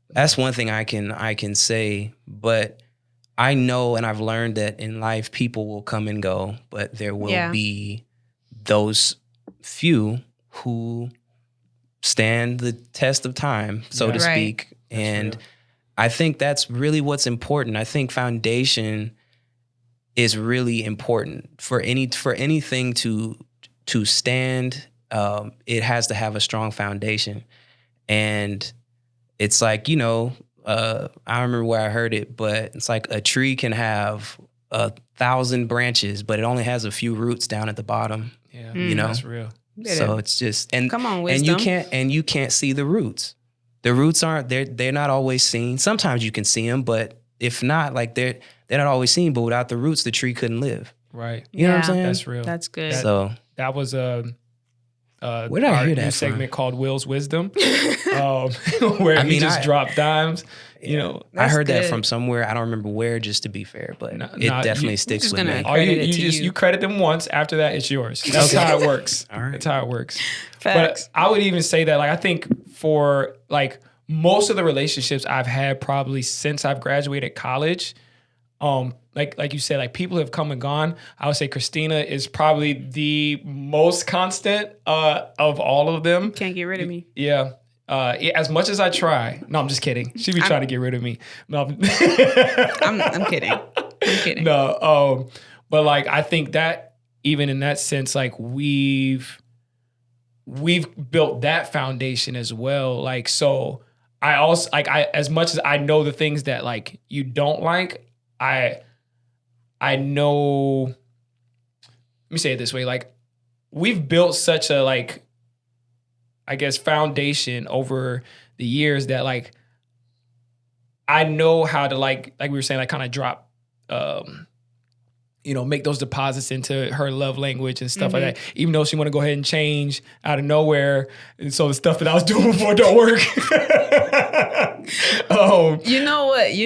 Speaker 3: that's one thing I can say. But I know, and I've learned that in life, people will come and go, but there will be those few who stand the test of time, so to speak. And I think that's really what's important. I think foundation is really important for anything to stand. It has to have a strong foundation. And it's like, you know, I remember where I heard it, but it's like a tree can have 1,000 branches, but it only has a few roots down at the bottom.
Speaker 2: Yeah,
Speaker 3: you know,
Speaker 2: that's real.
Speaker 3: So it's just, and
Speaker 1: come on, wisdom.
Speaker 3: and you can't see the roots. The roots they're not always seen. Sometimes you can see them, but if not, like they're not always seen. But without the roots, the tree couldn't live.
Speaker 2: Right.
Speaker 3: You know what I'm saying?
Speaker 2: That's real.
Speaker 1: That's good.
Speaker 2: That was
Speaker 3: where did I hear that
Speaker 2: new segment called Will's Wisdom, where he just dropped dimes. Yeah. You know,
Speaker 3: I heard that from somewhere. I don't remember where, just to be fair, but it definitely sticks with me.
Speaker 2: You credit them once. After that, it's yours. That's how it works.
Speaker 3: All right.
Speaker 2: That's how it works.
Speaker 1: Facts.
Speaker 2: But I would even say that, like, I think for like most of the relationships I've had probably since I've graduated college, like you said, like people have come and gone. I would say Christina is probably the most constant of all of them.
Speaker 1: Can't get rid of me.
Speaker 2: Yeah. As much as I try. No, I'm just kidding. She be trying to get rid of me. No,
Speaker 1: I'm kidding. I'm kidding.
Speaker 2: No, but like I think that even in that sense, like we've built that foundation as well. Like so, I also like as much as I know the things that like you don't like, I know. Let me say it this way: like we've built such a like, I guess, foundation over the years that like I know how to like we were saying, like kind of drop, make those deposits into her love language and stuff like that. Even though she want to go ahead and change out of nowhere, and so the stuff that I was doing before don't work.
Speaker 1: You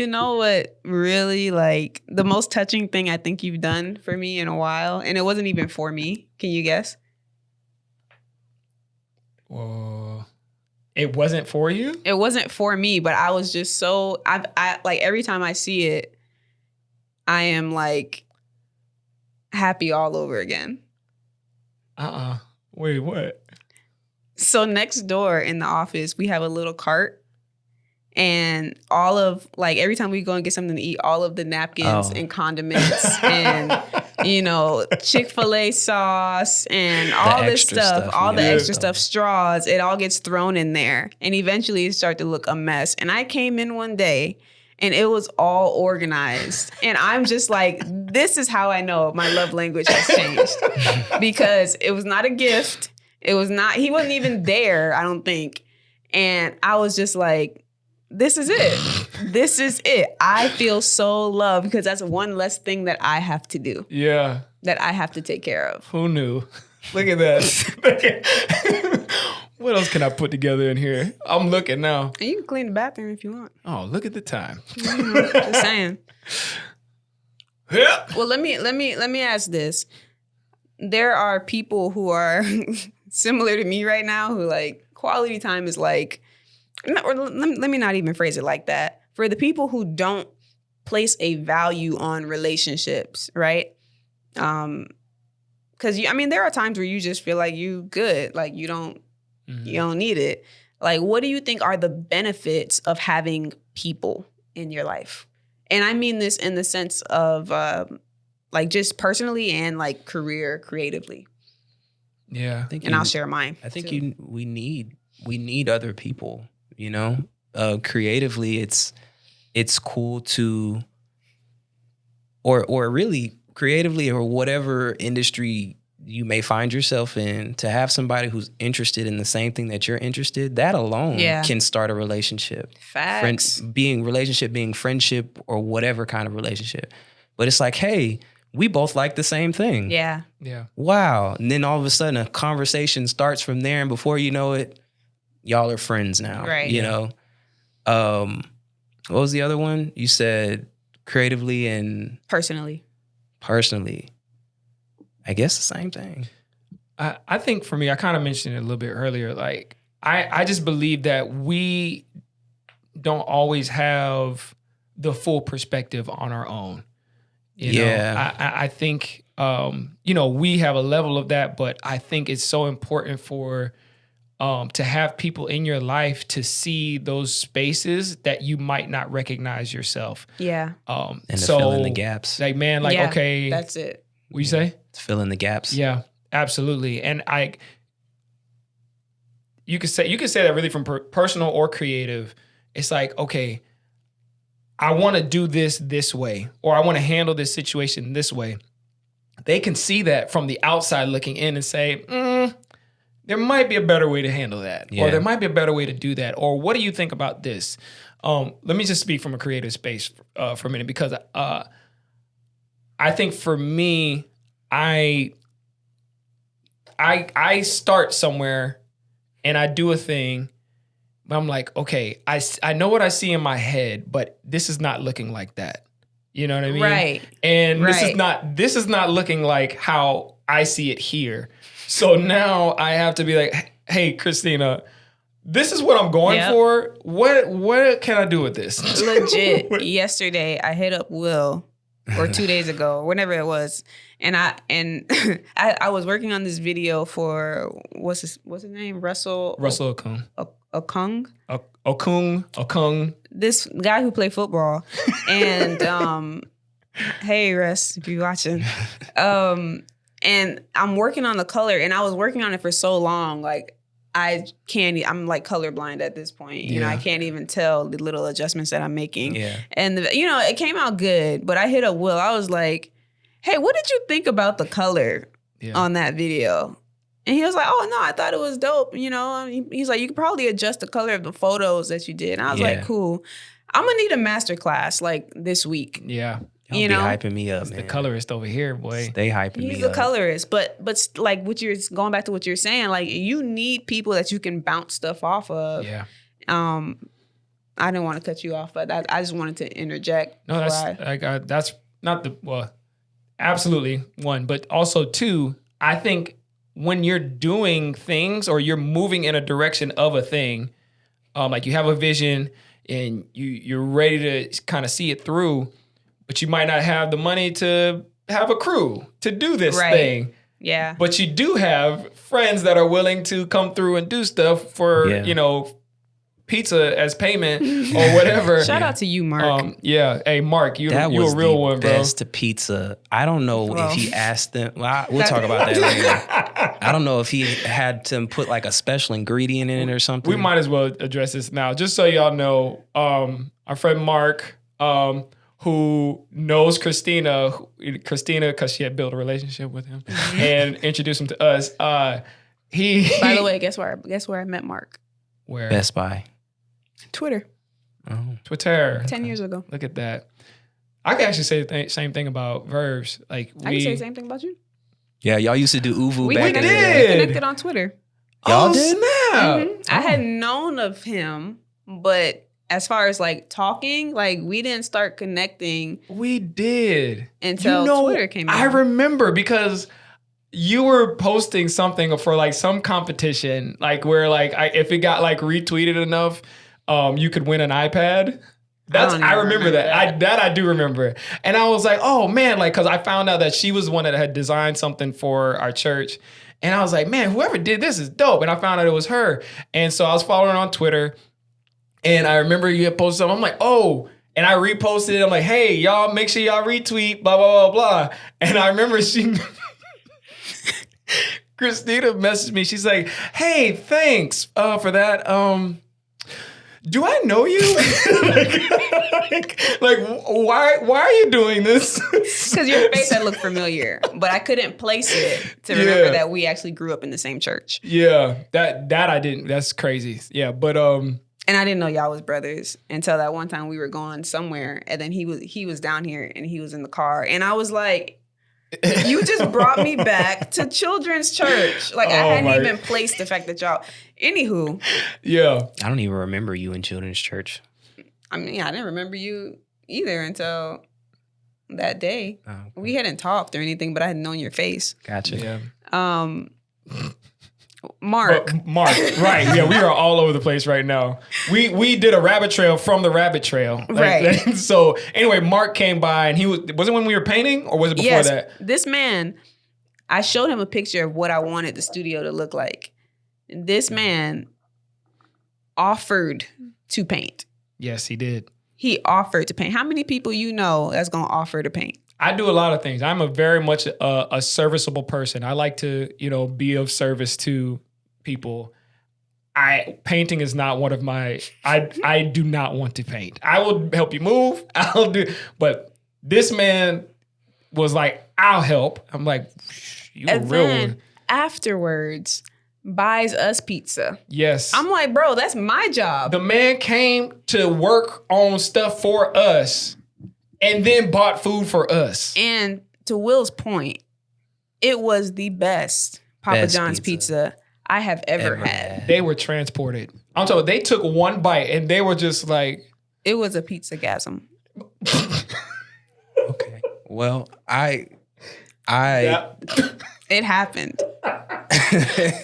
Speaker 1: know what? Really, like the most touching thing I think you've done for me in a while, and it wasn't even for me. Can you guess?
Speaker 2: It wasn't for you?
Speaker 1: It wasn't for me, but I was just so I like every time I see it, I am like happy all over again.
Speaker 2: Wait, what?
Speaker 1: So next door in the office, we have a little cart. And all of like every time we go and get something to eat, all of the napkins and condiments and Chick-fil-A sauce and all this stuff, all the extra stuff, straws, it all gets thrown in there. And eventually it started to look a mess. And I came in one day and it was all organized. And I'm just like, this is how I know my love language has changed. Because it was not a gift. He wasn't even there, I don't think. And I was just like, this is it. This is it. I feel so loved because that's one less thing that I have to do.
Speaker 2: Yeah.
Speaker 1: That I have to take care of.
Speaker 2: Who knew? Look at that. What else can I put together in here? I'm looking now.
Speaker 1: And you can clean the bathroom if you want.
Speaker 2: Oh, look at the time.
Speaker 1: Just saying.
Speaker 2: Yeah.
Speaker 1: Well, let me ask this. There are people who are similar to me right now who like quality time is like, or let me not even phrase it like that. For the people who don't place a value on relationships, right? Because there are times where you just feel like you good, like you don't need it. Like, what do you think are the benefits of having people in your life? And I mean this in the sense of like just personally and like career creatively.
Speaker 2: Yeah,
Speaker 1: I'll share mine.
Speaker 3: I think we need other people. Creatively, it's cool to, or really creatively, or whatever industry you may find yourself in, to have somebody who's interested in the same thing that you're interested, that alone can start a relationship.
Speaker 1: Facts.
Speaker 3: Relationship being friendship or whatever kind of relationship. But it's like, hey, we both like the same thing.
Speaker 1: Yeah.
Speaker 2: Yeah.
Speaker 3: Wow. And then all of a sudden a conversation starts from there, and before you know it, y'all are friends now.
Speaker 1: Right.
Speaker 3: What was the other one? You said creatively and
Speaker 1: personally.
Speaker 3: I guess the same thing.
Speaker 2: I think for me, I kind of mentioned it a little bit earlier. Like, I just believe that we don't always have the full perspective on our own. I think, we have a level of that, but I think it's so important for to have people in your life to see those spaces that you might not recognize yourself.
Speaker 1: Yeah.
Speaker 3: And to fill in the gaps.
Speaker 2: Like, man, like, okay.
Speaker 1: That's it.
Speaker 2: What you say?
Speaker 3: To fill in the gaps.
Speaker 2: Yeah, absolutely. And you could say that really from personal or creative. It's like, okay, I want to do this way, or I want to handle this situation this way. They can see that from the outside looking in and say, there might be a better way to handle that, or there might be a better way to do that, or what do you think about this? Let me just speak from a creative space for a minute, because I think for me, I start somewhere and I do a thing, but I'm like, okay, I know what I see in my head, but this is not looking like that. You know what I mean?
Speaker 1: Right.
Speaker 2: And this is not looking like how I see it here. So now I have to be like, hey, Christina, this is what I'm going for. What can I do with this?
Speaker 1: Legit. Yesterday, I hit up Will or 2 days ago, or whenever it was. And I was working on this video for what's his name? Russell
Speaker 2: Okung.
Speaker 1: Okung. This guy who played football. And hey Russ, if you're watching. And I'm working on the color, and I was working on it for so long, like I'm like colorblind at this point. You know, I can't even tell the little adjustments that I'm making.
Speaker 3: Yeah.
Speaker 1: And it came out good, but I hit up Will. I was like, hey, what did you think about the color on that video? And he was like, oh, no, I thought it was dope. You know, he's like, you could probably adjust the color of the photos that you did. And I was like, cool. I'm going to need a master class like this week.
Speaker 2: Yeah.
Speaker 3: Y'all be hyping me up, man.
Speaker 2: The colorist over here, boy.
Speaker 3: Stay hyping me up.
Speaker 1: He's the colorist. But like going back to what you're saying, like you need people that you can bounce stuff off of.
Speaker 2: Yeah.
Speaker 1: I didn't want to cut you off, but I just wanted to interject.
Speaker 2: No, that's not absolutely one, but also two, I think when you're doing things or you're moving in a direction of a thing, like you have a vision and you're ready to kind of see it through, but you might not have the money to have a crew to do this thing.
Speaker 1: Yeah.
Speaker 2: But you do have friends that are willing to come through and do stuff for, pizza as payment or whatever.
Speaker 1: Shout out to you, Mark.
Speaker 2: Hey, Mark, you're a real one, bro.
Speaker 3: Best pizza. I don't know if he asked them. Well, we'll talk about that later. I don't know if he had to put like a special ingredient in it or something.
Speaker 2: We might as well address this now. Just so y'all know, our friend Mark, who knows Christina, because she had built a relationship with him and introduced him to us. By
Speaker 1: the way, guess where I met Mark?
Speaker 2: Where?
Speaker 3: Best Buy.
Speaker 1: Twitter.
Speaker 2: Oh. Twitter.
Speaker 1: 10 years ago.
Speaker 2: Look at that. I can actually say the same thing about Verbs. Like
Speaker 1: I can say the same thing about you.
Speaker 3: Yeah, y'all used to do Uvu back in the
Speaker 1: day. We connected on Twitter.
Speaker 3: Y'all did?
Speaker 2: Snap.
Speaker 1: Mm-hmm. I had known of him, but as far as like talking, like we didn't start connecting.
Speaker 2: We did.
Speaker 1: Until Twitter came out.
Speaker 2: I remember because you were posting something for like some competition, like where like if it got like retweeted enough, you could win an iPad. I remember that. I do remember. And I was like, oh man, like because I found out that she was the one that had designed something for our church. And I was like, man, whoever did this is dope. And I found out it was her. And so I was following her on Twitter. And I remember you had posted something. I'm like, oh. And I reposted it. I'm like, hey, y'all, make sure y'all retweet, blah, blah, blah, blah. And I remember Christina messaged me. She's like, hey, thanks for that. Do I know you? like why are you doing this?
Speaker 1: Because your face had looked familiar, but I couldn't place it to remember that we actually grew up in the same church.
Speaker 2: Yeah, that I didn't. That's crazy. Yeah, but
Speaker 1: and I didn't know y'all was brothers until that one time we were going somewhere, and then he was down here and he was in the car, and I was like, you just brought me back to children's church. Like I hadn't even placed the fact that y'all. Anywho.
Speaker 2: Yeah.
Speaker 3: I don't even remember you in children's church.
Speaker 1: I mean, I didn't remember you either until that day.
Speaker 3: Oh, okay.
Speaker 1: We hadn't talked or anything, but I had known your face.
Speaker 3: Gotcha.
Speaker 2: Yeah.
Speaker 1: Mark.
Speaker 2: Mark, right. Yeah, we are all over the place right now. We did a rabbit trail from the rabbit trail.
Speaker 1: Right.
Speaker 2: So anyway, Mark came by and was it when we were painting or was it before that?
Speaker 1: This man, I showed him a picture of what I wanted the studio to look like. This man offered to paint.
Speaker 2: Yes, he did.
Speaker 1: He offered to paint. How many people you know that's going to offer to paint?
Speaker 2: I do a lot of things. I'm a very much a serviceable person. I like to, be of service to people. Painting is not one of my. I do not want to paint. I will help you move. But this man was like, "I'll help." I'm like, "You a real one."
Speaker 1: Afterwards, buys us pizza.
Speaker 2: Yes.
Speaker 1: I'm like, bro, that's my job.
Speaker 2: The man came to work on stuff for us. And then bought food for us.
Speaker 1: And to Will's point, it was the best Papa John's pizza I have ever had.
Speaker 2: They were transported. I'm talking. They took one bite and they were just like.
Speaker 1: It was a pizza-gasm.
Speaker 3: Okay. Well,
Speaker 1: Yeah. It happened.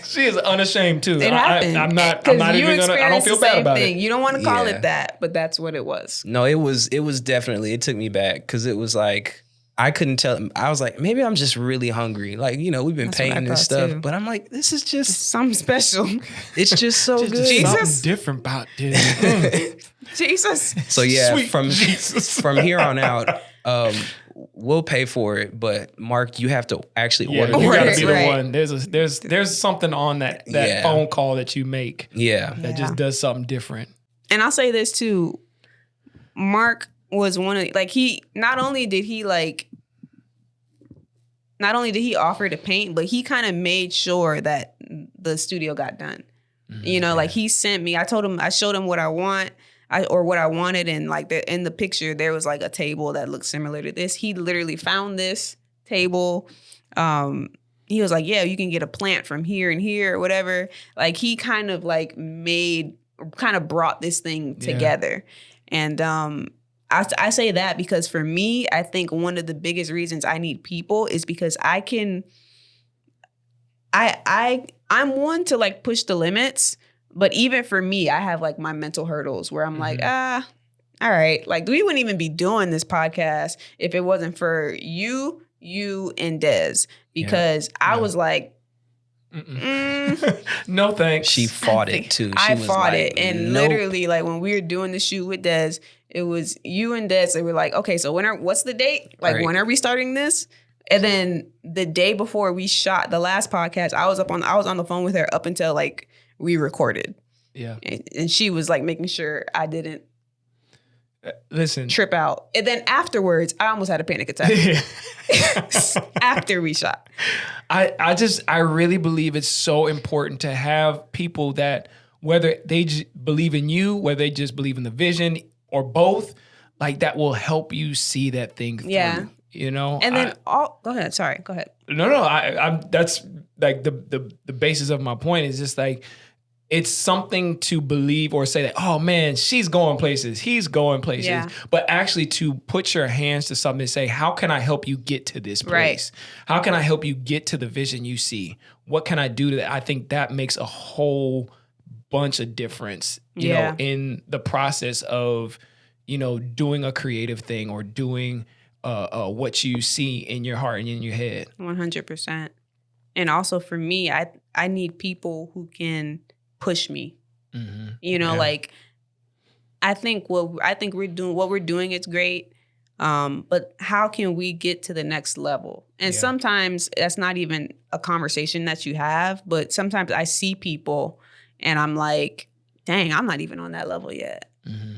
Speaker 2: She is unashamed too.
Speaker 1: It happened.
Speaker 2: I'm not even gonna. I don't feel bad about it.
Speaker 1: You don't want to call it that, but that's what it was.
Speaker 3: No, it was definitely. It took me back because it was like I couldn't tell him. I was like, maybe I'm just really hungry. Like, you know, we've been painting and stuff, too. But I'm like, this is just
Speaker 1: something special.
Speaker 3: It's just so good.
Speaker 2: Jesus. Something different about this.
Speaker 1: Jesus.
Speaker 3: So yeah,
Speaker 2: Sweet
Speaker 3: from
Speaker 2: Jesus.
Speaker 3: from here on out, we'll pay for it. But Mark, you have to actually order.
Speaker 2: You gotta be the one. There's something on that phone call that you make.
Speaker 3: Yeah.
Speaker 2: That just does something different.
Speaker 1: And I'll say this too. Mark was one of like he not only did he offer to paint, but he kind of made sure that the studio got done. You know, like he sent me, I showed him what I want, what I wanted, and like in the picture there was like a table that looked similar to this. He literally found this table. He was like, yeah, you can get a plant from here and here or whatever. Like he kind of brought this thing together. And I say that because for me, I think one of the biggest reasons I need people is because I'm one to like push the limits, but even for me, I have like my mental hurdles where I'm like, all right, like we wouldn't even be doing this podcast if it wasn't for you and Des, because I was like,
Speaker 2: no thanks.
Speaker 3: She fought it too.
Speaker 1: I fought it. And literally like when we were doing the shoot with Des, it was you and Des. They were like, okay, so what's the date? Like, when are we starting this? And then the day before we shot the last podcast, I was on the phone with her up until like we recorded.
Speaker 2: Yeah.
Speaker 1: And she was like making sure I didn't trip out. And then afterwards, I almost had a panic attack. After we shot.
Speaker 2: I really believe it's so important to have people that, whether they believe in you, whether they just believe in the vision or both, like that will help you see that thing through, you know?
Speaker 1: And then go ahead. Sorry, go ahead.
Speaker 2: No, I'm that's like the basis of my point is just like, it's something to believe or say that, oh man, she's going places, he's going places, but actually to put your hands to something and say, how can I help you get to this place? How can I help you get to the vision you see? What can I do to that? I think that makes a whole bunch of difference, you know, in the process of, you know, doing a creative thing or doing what you see in your heart and in your head.
Speaker 1: 100%. And also for me, I need people who can push me. You know, like I think what we're doing it's great. But how can we get to the next level? And sometimes that's not even a conversation that you have, but sometimes I see people and I'm like, dang, I'm not even on that level yet.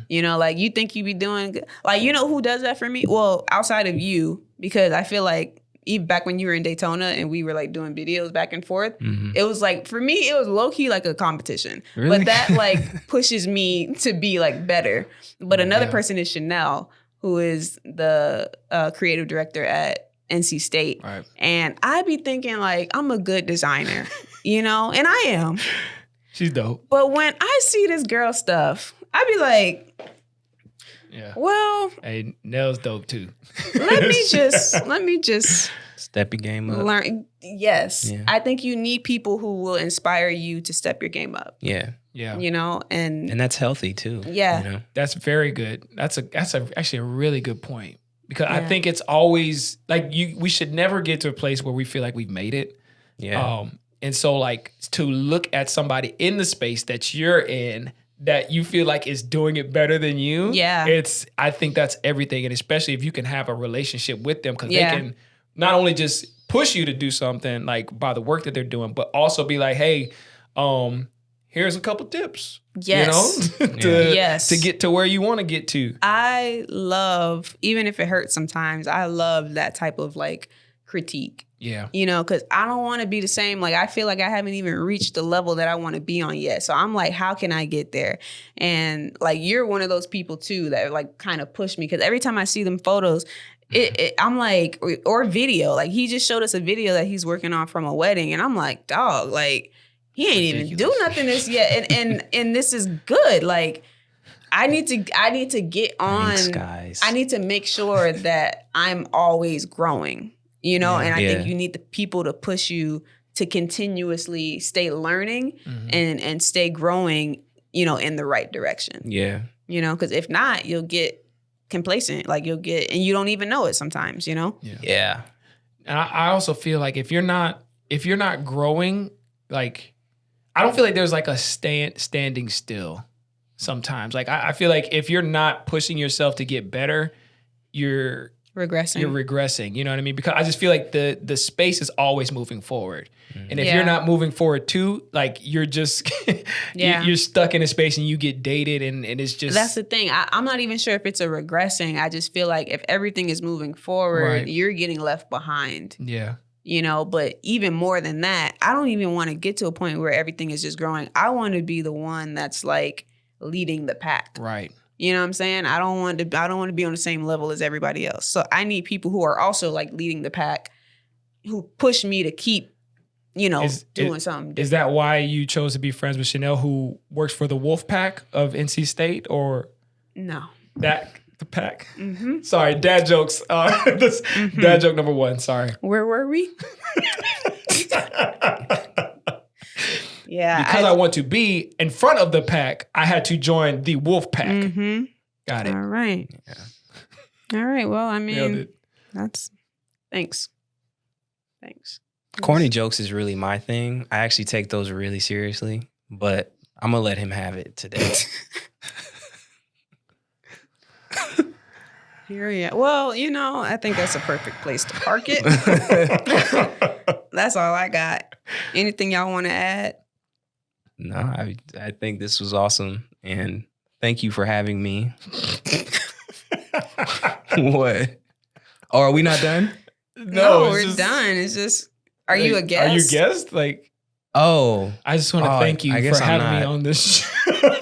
Speaker 1: You know, like you think you be doing good. Like, you know who does that for me? Well, outside of you, because I feel like even back when you were in Daytona and we were like doing videos back and forth, it was like, for me, it was low key like a competition. Really? But that like pushes me to be like better. But another person is Chanel, who is the creative director at NC State. Right. And I be thinking like, I'm a good designer, you know, and I am.
Speaker 2: She's dope.
Speaker 1: But when I see this girl stuff, I be like, well,
Speaker 2: hey, Nell's dope too.
Speaker 1: let me just
Speaker 3: step your game up.
Speaker 1: Learn. Yes. Yeah. I think you need people who will inspire you to step your game up.
Speaker 3: Yeah.
Speaker 2: Yeah.
Speaker 1: You know, and
Speaker 3: that's healthy too.
Speaker 1: Yeah.
Speaker 3: You know?
Speaker 2: That's very good. That's actually a really good point, because I think it's always like we should never get to a place where we feel like we've made it.
Speaker 3: Yeah.
Speaker 2: And so like to look at somebody in the space that you're in that you feel like is doing it better than you.
Speaker 1: Yeah.
Speaker 2: I think that's everything. And especially if you can have a relationship with them, because they can not only just push you to do something like by the work that they're doing, but also be like, hey, here's a couple tips.
Speaker 1: Yes.
Speaker 2: You know, to get to where you want to get to.
Speaker 1: I love, even if it hurts sometimes, I love that type of like critique.
Speaker 2: Yeah.
Speaker 1: You know, because I don't want to be the same. Like, I feel like I haven't even reached the level that I want to be on yet. So I'm like, how can I get there? And like, you're one of those people too that like kind of push me, because every time I see them photos, I'm like, or video, like he just showed us a video that he's working on from a wedding. And I'm like, dog, like he ain't even do nothing this yet. And this is good. Like, I need to get on.
Speaker 3: Thanks, guys.
Speaker 1: I need to make sure that I'm always growing. You know, and I think you need the people to push you to continuously stay learning and stay growing, you know, in the right direction.
Speaker 3: Yeah.
Speaker 1: You know, because if not, you'll get complacent. Like you'll get, and you don't even know it sometimes, you know?
Speaker 3: Yeah.
Speaker 2: And I also feel like if you're not growing, like, I don't feel like there's like a standing still sometimes. Like I feel like if you're not pushing yourself to get better, you're regressing. You know what I mean? Because I just feel like the space is always moving forward. And if you're not moving forward too, like you're just you're stuck in a space and you get dated and it's just.
Speaker 1: That's the thing. I'm not even sure if it's a regressing. I just feel like if everything is moving forward, you're getting left behind.
Speaker 2: Yeah.
Speaker 1: You know, but even more than that, I don't even want to get to a point where everything is just growing. I want to be the one that's like leading the pack.
Speaker 2: Right.
Speaker 1: You know what I'm saying? I don't want to be on the same level as everybody else. So I need people who are also like leading the pack, who push me to keep, you know, doing something different.
Speaker 2: Is that why you chose to be friends with Chanel, who works for the Wolf Pack of NC State, or
Speaker 1: no?
Speaker 2: The pack. Mm-hmm. Sorry, dad jokes. Dad joke number 1. Sorry.
Speaker 1: Where were we? Yeah.
Speaker 2: Because I want to be in front of the pack, I had to join the Wolf Pack.
Speaker 1: Mm-hmm.
Speaker 2: Got it.
Speaker 1: All right. Yeah. All right. Well, I mean, thanks.
Speaker 3: Corny jokes is really my thing. I actually take those really seriously, but I'm going to let him have it today.
Speaker 1: Period. Well, you know, I think that's a perfect place to park it. That's all I got. Anything y'all want to add?
Speaker 3: No, I think this was awesome, and thank you for having me. What? Oh, are we not done?
Speaker 1: No, we're done. It's just, are you a guest?
Speaker 2: Are you a guest? Like,
Speaker 3: oh,
Speaker 2: I just want to thank you for having me on this show.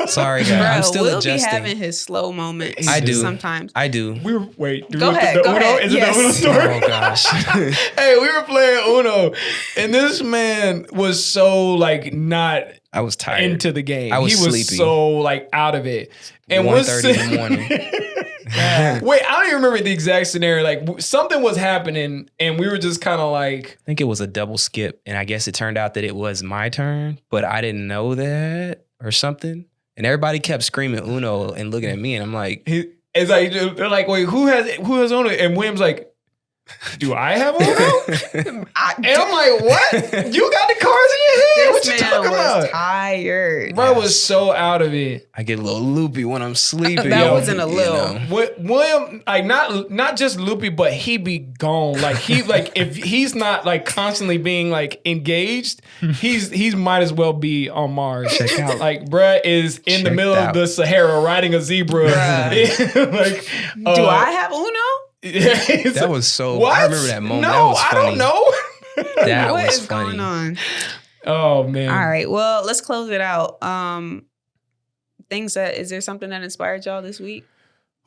Speaker 3: Sorry, guys. I'm still adjusting.
Speaker 1: Will be having his slow moments.
Speaker 3: I do
Speaker 1: sometimes.
Speaker 3: I do.
Speaker 1: Go ahead.
Speaker 2: Is it the Uno story?
Speaker 3: Oh gosh.
Speaker 2: Hey, we were playing Uno, and this man was so like not.
Speaker 3: I was tired.
Speaker 2: Into the game.
Speaker 3: I was
Speaker 2: He was
Speaker 3: sleepy.
Speaker 2: So like out of it. And
Speaker 3: 1:30 in the morning.
Speaker 2: Wait, I don't even remember the exact scenario. Like something was happening, and we were just kind of like.
Speaker 3: I think it was a double skip, and I guess it turned out that it was my turn, but I didn't know that or something. And everybody kept screaming Uno and looking at me, and I'm like,
Speaker 2: it's like they're like, wait, who has Uno? And William's like, do I have Uno? And I'm like, what? You got the cards in your head? What you talking about?
Speaker 1: Was tired.
Speaker 2: Bro was so out of it.
Speaker 3: I get a little loopy when I'm sleeping.
Speaker 1: That wasn't a little.
Speaker 3: You know.
Speaker 2: William, like not just loopy, but he be gone. Like he like if he's not like constantly being like engaged, he's might as well be on Mars.
Speaker 3: Check out.
Speaker 2: Like bruh is in the middle of the Sahara riding a zebra. Like,
Speaker 1: do I have Uno?
Speaker 3: That was so.
Speaker 2: What?
Speaker 3: I remember that moment.
Speaker 2: No,
Speaker 3: that was funny.
Speaker 2: I don't know.
Speaker 3: That
Speaker 1: what
Speaker 3: was
Speaker 1: is
Speaker 3: funny.
Speaker 1: going on?
Speaker 2: Oh man.
Speaker 1: All right. Well, let's close it out. Is there something that inspired y'all this week?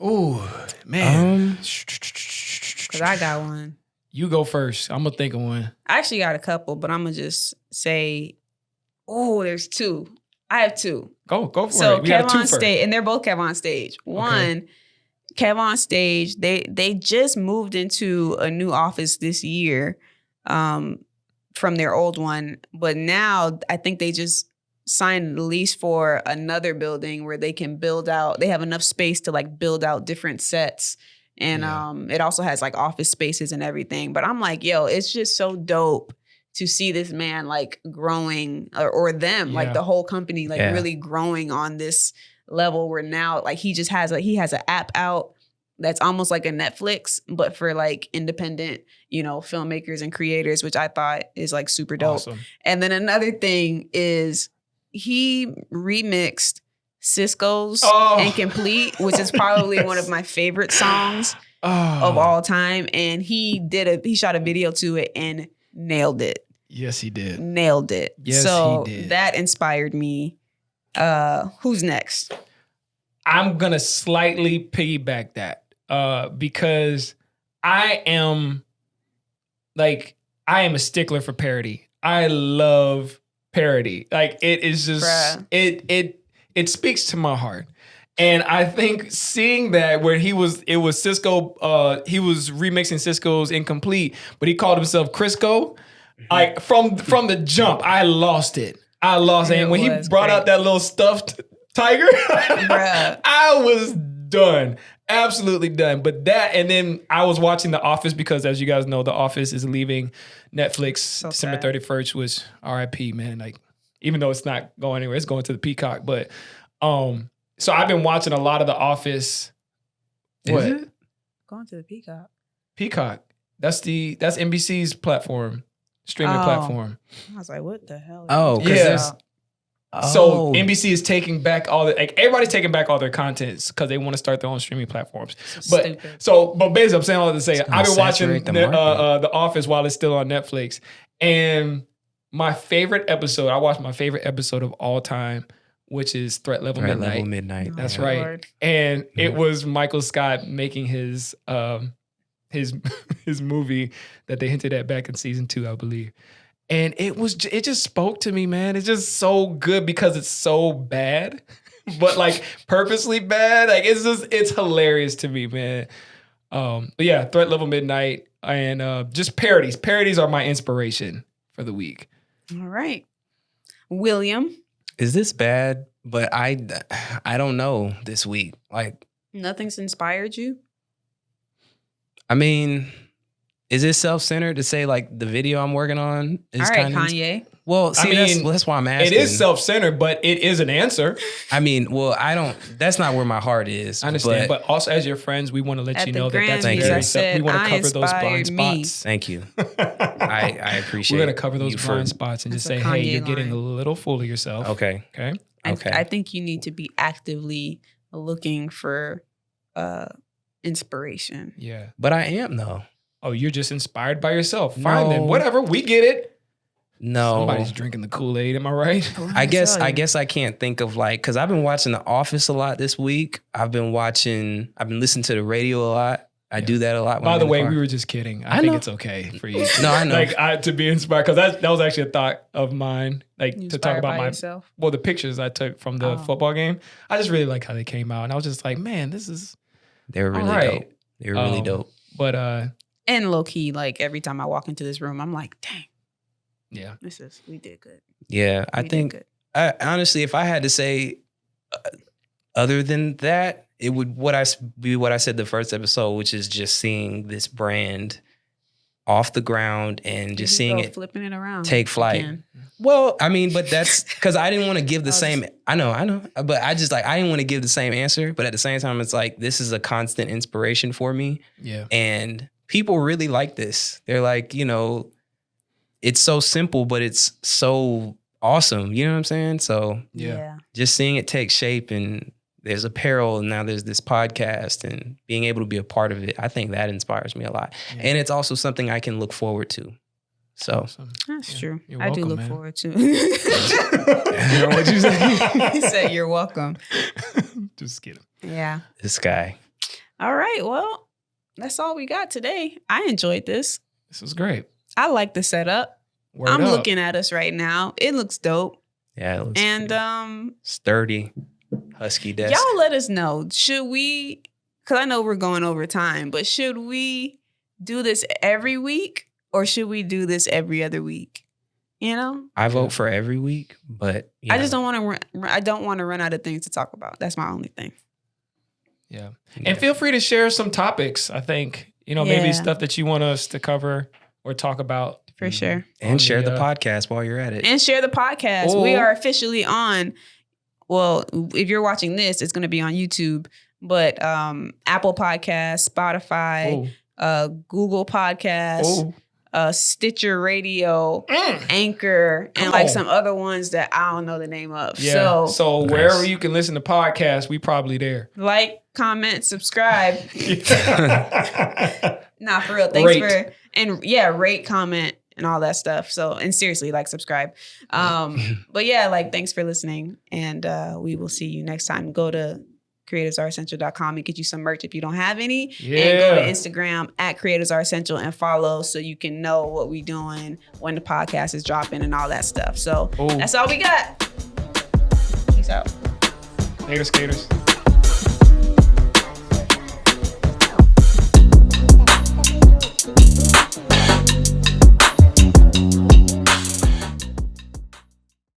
Speaker 2: Ooh, man.
Speaker 1: Because I got one.
Speaker 2: You go first. I'm gonna think of one.
Speaker 1: I actually got a couple, but I'm gonna just say, there's 2. I have 2.
Speaker 2: Go for it.
Speaker 1: So
Speaker 2: We got
Speaker 1: Kev
Speaker 2: a
Speaker 1: on
Speaker 2: twofer.
Speaker 1: stage, and they're both Kev on stage. One, Kev on stage. They just moved into a new office this year, from their old one, but now I think they just signed the lease for another building where they can build out. They have enough space to like build out different sets. And it also has like office spaces and everything. But I'm like, yo, it's just so dope to see this man like growing or them, like the whole company, like really growing on this level where now like he has an app out that's almost like a Netflix, but for like independent, you know, filmmakers and creators, which I thought is like super dope.
Speaker 2: Awesome.
Speaker 1: And then another thing is he remixed Sisqó's Incomplete, which is probably one of my favorite songs of all time. And he shot a video to it and nailed it.
Speaker 2: Yes, he did.
Speaker 1: Nailed it.
Speaker 2: Yes,
Speaker 1: so
Speaker 2: he did.
Speaker 1: That inspired me. Who's next?
Speaker 2: I'm going to slightly piggyback that because I am a stickler for parody. I love parody. Like it is just, it speaks to my heart. And I think seeing that where it was Sisqó, he was remixing Sisqó's Incomplete, but he called himself Crisco. Like from the jump, I lost it. And when he brought out that little stuffed tiger, I was done. Absolutely done. But that, and then I was watching The Office because, as you guys know, The Office is leaving Netflix December 31st, was RIP, man. Like, even though it's not going anywhere, it's going to the Peacock. But so I've been watching a lot of The Office.
Speaker 1: Is it? Going to the Peacock.
Speaker 2: Peacock. That's NBC's platform, streaming platform.
Speaker 1: I was like, what the hell?
Speaker 3: Oh,
Speaker 2: yeah. So NBC is taking back everybody's taking back all their contents because they want to start their own streaming platforms. But basically, I'm saying all that to say, I've been watching The Office while it's still on Netflix, and my favorite episode, I watched my favorite episode of all time, which is Threat Level Midnight. That's right. Lord. And it was Michael Scott making his movie that they hinted at back in season 2, I believe. And it just spoke to me, man. It's just so good because it's so bad, but like purposely bad. Like it's hilarious to me, man. But yeah, Threat Level Midnight and just parodies. Parodies are my inspiration for the week.
Speaker 1: All right. William.
Speaker 3: Is this bad? But I don't know this week. Like
Speaker 1: nothing's inspired you?
Speaker 3: I mean, is it self-centered to say like the video I'm working on is kind of
Speaker 1: Kanye?
Speaker 3: Well, see, that's why I'm asking.
Speaker 2: It is self-centered, but it is an answer.
Speaker 3: I mean, well, that's not where my heart is.
Speaker 2: I understand, but also as your friends, we want to let you know that's very self. We want to cover those blind spots.
Speaker 3: Thank you. I appreciate.
Speaker 2: We're going to cover those blind spots and just say, hey, you're getting a little full of yourself.
Speaker 3: Okay.
Speaker 1: I think you need to be actively looking for inspiration.
Speaker 2: Yeah,
Speaker 3: but I am though.
Speaker 2: Oh, you're just inspired by yourself. Fine then. Whatever. We get it.
Speaker 3: No.
Speaker 2: Somebody's drinking the Kool-Aid. Am I right?
Speaker 3: I guess I can't think of like, because I've been watching The Office a lot this week. I've been listening to the radio a lot. I do that a lot.
Speaker 2: By the way, we were just kidding. I think it's okay for you.
Speaker 3: No, I know.
Speaker 2: To be inspired, because that was actually a thought of mine. Like to talk about
Speaker 1: yourself?
Speaker 2: The pictures I took from the football game. I just really like how they came out. And I was just like, man,
Speaker 3: they were really dope. They were really dope.
Speaker 2: But
Speaker 1: and low key, like every time I walk into this room, I'm like, dang.
Speaker 2: Yeah.
Speaker 1: We did good.
Speaker 3: Yeah. I think, honestly, if I had to say other than that, it would be what I said the first episode, which is just seeing this brand off the ground and just seeing it
Speaker 1: flipping it around,
Speaker 3: take flight. Well, I mean, but that's because I didn't want to give the same. I know, but I didn't want to give the same answer. But at the same time, it's like this is a constant inspiration for me.
Speaker 2: Yeah,
Speaker 3: and people really like this. They're like, it's so simple, but it's so awesome. You know what I'm saying? So
Speaker 1: yeah,
Speaker 3: just seeing it take shape, and there's apparel, and now there's this podcast, and being able to be a part of it, I think that inspires me a lot. Yeah. And it's also something I can look forward to. So
Speaker 1: that's true.
Speaker 2: You're welcome,
Speaker 1: I do look
Speaker 2: man.
Speaker 1: forward to.
Speaker 3: What'd you say?
Speaker 1: He said you're welcome.
Speaker 2: Just kidding.
Speaker 1: Yeah.
Speaker 3: This guy.
Speaker 1: All right. Well, that's all we got today. I enjoyed this.
Speaker 2: This was great.
Speaker 1: I like the setup. I'm looking at us right now. It looks dope.
Speaker 3: Yeah, it looks
Speaker 1: and
Speaker 3: sturdy, husky desk.
Speaker 1: Y'all let us know. Should we? Because I know we're going over time, but should we do this every week? Or should we do this every other week?
Speaker 3: I vote for every week, but
Speaker 1: I just don't want to. I don't want to run out of things to talk about. That's my only thing.
Speaker 2: Yeah, and feel free to share some topics. I think maybe stuff that you want us to cover or talk about
Speaker 1: for sure.
Speaker 3: And share the podcast while you're at it.
Speaker 1: And share the podcast. We are officially on. Well, if you're watching this, it's going to be on YouTube. But Apple Podcasts, Spotify, Google Podcasts. Stitcher Radio, Anchor, and like some other ones that I don't know the name of.
Speaker 2: Yeah. So wherever you can listen to podcasts, we probably there.
Speaker 1: Like, comment, subscribe. Nah, for real. Thanks rate, comment, and all that stuff. So, and seriously, like, subscribe. But yeah, thanks for listening, and we will see you next time. Go to creativesareessential.com and get you some merch if you don't have any.
Speaker 2: Yeah.
Speaker 1: And go to Instagram at creativesareessential and follow so you can know what we're doing, when the podcast is dropping, and all that stuff. So that's all we got. Peace out.
Speaker 2: Later, skaters.